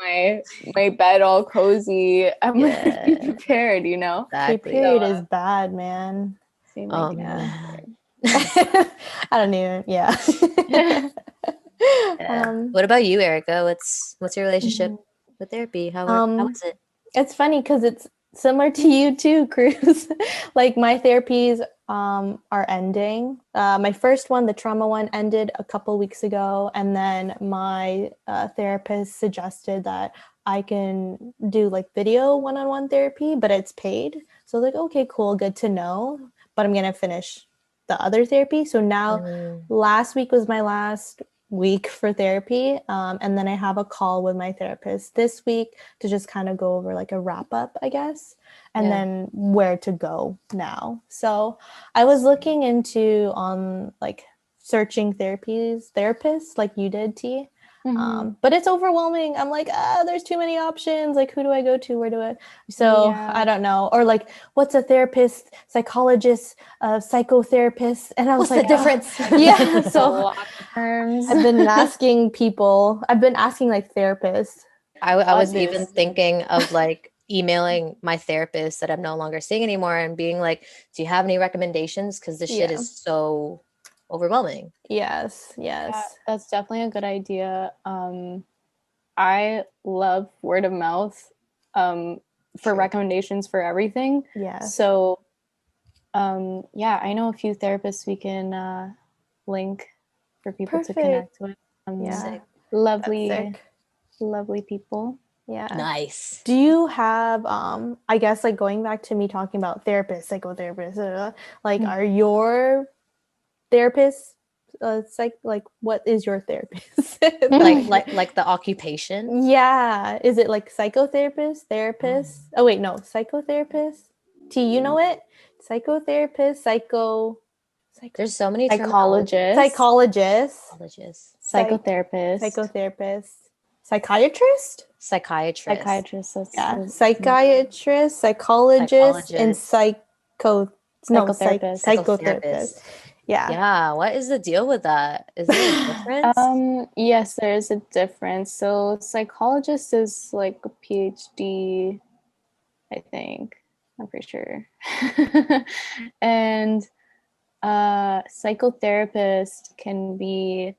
S3: my bed all cozy. I'm gonna be prepared, you know.
S2: Exactly.
S1: Pre-period is bad, man.
S3: Same
S2: man.
S1: I don't even. Yeah.
S2: What about you, Erika? What's your relationship with therapy? How is it?
S1: It's funny because it's similar to you too, Cruz. Like my therapies are ending. My first one, the trauma one, ended a couple weeks ago, and then my therapist suggested that I can do like video one-on-one therapy, but it's paid. So like, okay, cool, good to know. But I'm gonna finish the other therapy. So now, last week was my last week for therapy, and then I have a call with my therapist this week to just kind of go over like a wrap up, I guess, and then where to go now. So I was looking into like searching therapists like you did, T. But it's overwhelming. I'm like, there's too many options. Like, who do I go to? Where do I? So I don't know. Or like, what's a therapist, psychologist, psychotherapist? And I was
S2: what's the difference?
S1: So I've been asking people. I've been asking like therapists.
S2: I was even thinking of like emailing my therapist that I'm no longer seeing anymore and being like, do you have any recommendations? Because this shit is so overwhelming.
S1: Yes.
S3: That's definitely a good idea. I love word of mouth for recommendations for everything. So I know a few therapists we can link for people to connect with. Lovely people.
S2: Nice.
S1: Do you have I guess like going back to me talking about therapists, psychotherapists, like are your therapists it's like what is your therapist?
S2: like the occupation.
S1: Yeah. Is it like psychotherapist, therapist? Oh wait, no, psychotherapist. T, you know it? Psychotherapist,
S2: There's so many
S3: Psychologist,
S1: psychologist,
S3: psychotherapist,
S1: psychotherapist, psychiatrist?
S3: psychiatrist.
S1: Yeah. Psychiatrist, psychologist, and
S3: Psychotherapist.
S1: psychotherapist. Yeah.
S2: Yeah, what is the deal with that? Is there a difference?
S3: Yes, there is a difference. So psychologist is like a PhD, I think. I'm pretty sure. And psychotherapist can be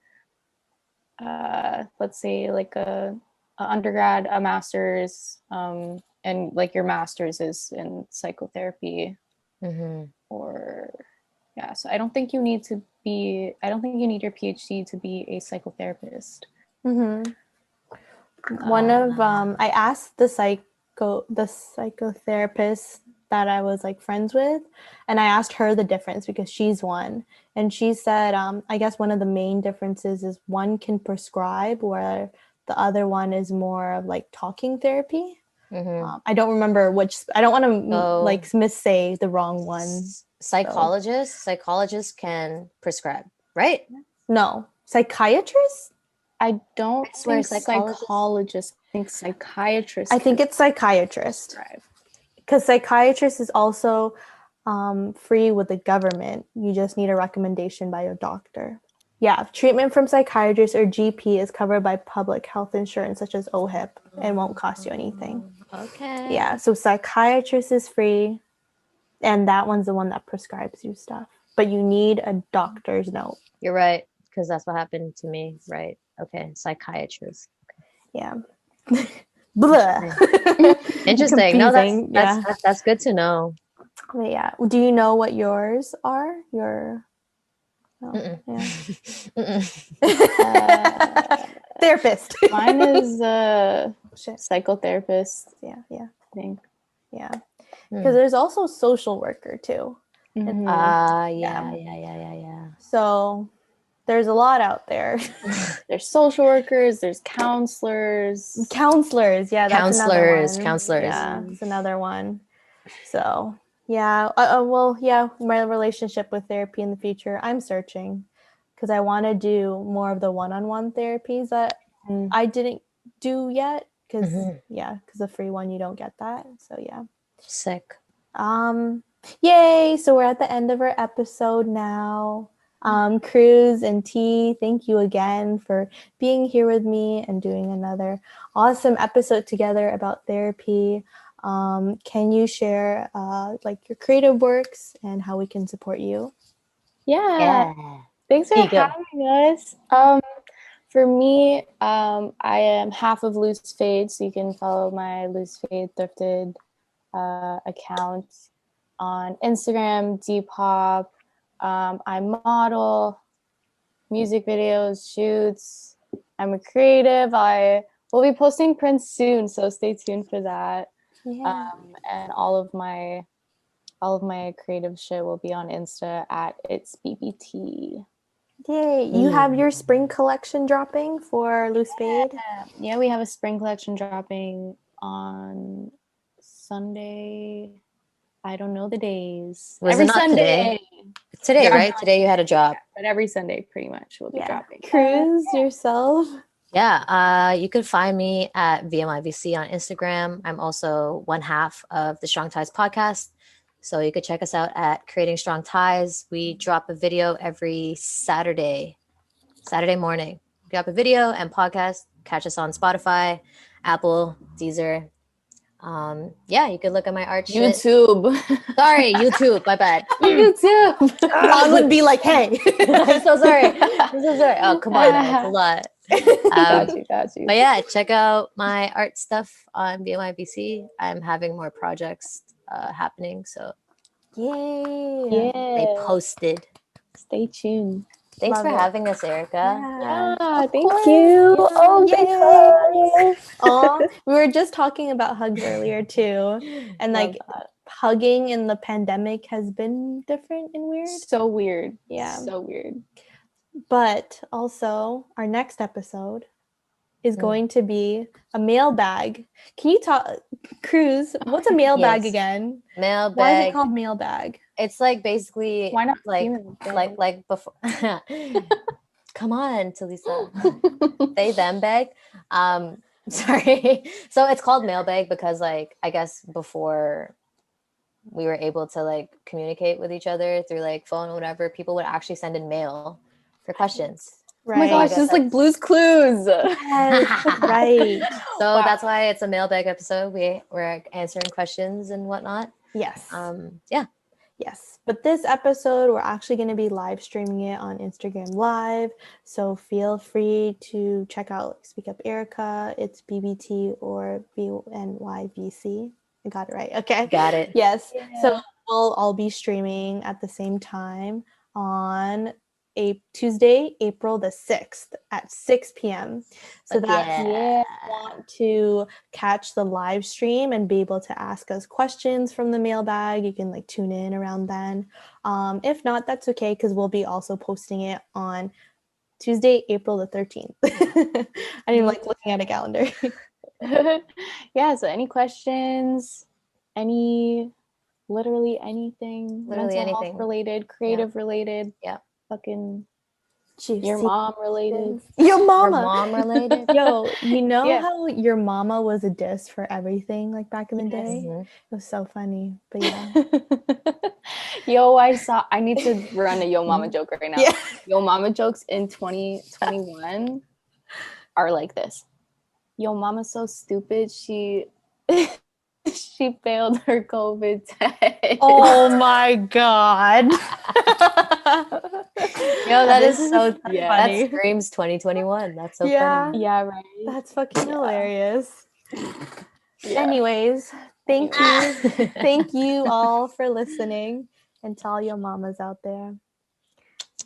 S3: let's say like a undergrad, a master's, and like your master's is in psychotherapy. Or yeah, so I don't think you need your PhD to be a psychotherapist.
S1: One of I asked the psychotherapist that I was like friends with, and I asked her the difference because she's one, and she said I guess one of the main differences is one can prescribe where the other one is more of like talking therapy. I don't remember which. I don't want to like missay the wrong one.
S2: Psychologists can prescribe, right?
S1: No, psychiatrist.
S3: I don't think psychologist. I think psychiatrist.
S1: I think it's psychiatrist. Because psychiatrist is also free with the government. You just need a recommendation by your doctor. Yeah, treatment from psychiatrist or GP is covered by public health insurance such as OHIP and won't cost you anything.
S2: Okay.
S1: Yeah, so psychiatrist is free, and that one's the one that prescribes you stuff. But you need a doctor's note.
S2: You're right, because that's what happened to me, right? Okay, psychiatrist.
S1: Yeah. Blah.
S2: Interesting. No, that's good to know.
S1: But yeah. Do you know what yours are? Your therapist.
S3: Mine is psychotherapist.
S1: Yeah.
S3: I think.
S1: Yeah. Because there's also social worker too.
S2: Yeah.
S1: So there's a lot out there.
S3: There's social workers, there's counselors.
S1: Yeah, that's another one.
S2: Counselors.
S1: Yeah, it's another one. So yeah, my relationship with therapy in the future, I'm searching because I want to do more of the one-on-one therapies that I didn't do yet because the free one you don't get that. So yeah.
S2: Sick.
S1: Yay! So we're at the end of our episode now. Cruz and T, thank you again for being here with me and doing another awesome episode together about therapy. Can you share like your creative works and how we can support you?
S3: Yeah. Thanks for having us. For me, I am half of Loose Fade, so you can follow my Loose Fade Thrifted account on Instagram, Depop. I model, music videos, shoots. I'm a creative. I will be posting prints soon, so stay tuned for that.
S1: Yeah.
S3: And all of my creative shit will be on Insta at It's BBT.
S1: Yay! You have your spring collection dropping for Loose Fade?
S3: Yeah, we have a spring collection dropping on Sunday. I don't know the days.
S2: Was every it not Sunday. Today, yeah, right? Today you had a drop.
S3: Yeah, but every Sunday pretty much will be dropping.
S1: Cruz yourself?
S2: Yeah, you can find me at VMIVC on Instagram. I'm also one half of the Strong Ties podcast. So you could check us out at Creating Strong Ties. We drop a video every Saturday morning. We drop a video and podcast. Catch us on Spotify, Apple, Deezer. You could look at my art
S3: YouTube.
S2: Sorry, YouTube. My bad.
S3: YouTube.
S1: Ron would be like, hey.
S2: I'm so sorry. Oh, come on. It's a lot.
S3: Got you.
S2: But yeah, check out my art stuff on BMIBC. I'm having more projects happening. So
S1: yay.
S2: Stay posted.
S3: Stay tuned.
S2: Thanks for having us, Erika.
S3: Yeah, thank you.
S1: Oh, oh, we were just talking about hugs earlier too, and like hugging in the pandemic has been different and weird.
S3: So weird.
S1: Yeah,
S3: so weird.
S1: But also, our next episode is going to be a mailbag. Can you talk, Cruz? What's a mailbag
S2: Yes.
S1: again?
S2: Mailbag.
S1: Why is it called mailbag?
S2: It's like basically
S3: Why not
S2: like
S3: female bag?
S2: before. Come on, Talisa. They them bag. Sorry. So it's called mailbag because like I guess before we were able to like communicate with each other through like phone or whatever, people would actually send in mail for questions.
S3: Oh my
S1: Right.
S3: gosh, this is like Blue's Clues.
S1: Yes, right.
S2: So
S3: Wow.
S2: that's why it's a mailbag episode. We're answering questions and whatnot.
S1: Yes.
S2: Yeah.
S1: Yes. But this episode, we're actually going to be live streaming it on Instagram Live. So feel free to check out Speak Up Erika. It's BBT or BNYVC. I got it right. Okay.
S2: Got it.
S1: Yes.
S3: Yeah.
S1: So we'll all be streaming at the same time on a Tuesday, April the 6th at 6 p.m. So that if you want to catch the live stream and be able to ask us questions from the mailbag, you can like tune in around then. If not, that's okay because we'll be also posting it on Tuesday, April the 13th. I didn't even like looking at a calendar.
S3: Yeah, so any questions, literally anything, mental
S2: anything.
S3: health related, creative related, fucking your mom related.
S1: Your mama.
S2: Your mom related.
S1: Yo, you know
S3: Yeah.
S1: how your mama was a diss for everything like back in the day?
S2: Mhm.
S1: It was so funny. But yeah.
S3: Yo, I need to run a Yo Mama joke right now.
S1: Yeah.
S3: Yo Mama jokes in 2021 are like this. Yo Mama's so stupid, she failed her COVID test.
S1: Oh my god.
S2: Yo, that is so
S3: Yeah.
S1: funny.
S2: That screams 2021. That's so
S1: Yeah.
S2: funny.
S3: Yeah, right.
S1: That's fucking hilarious.
S3: Yeah.
S1: Anyways, thank you. Thank you all for listening and to all your mamas out there.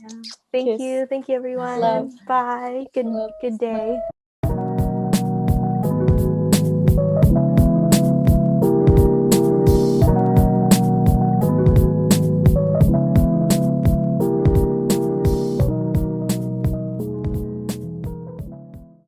S1: Yeah. Thank
S3: Kiss.
S1: you. Thank you everyone.
S3: Love.
S1: Bye. Good day.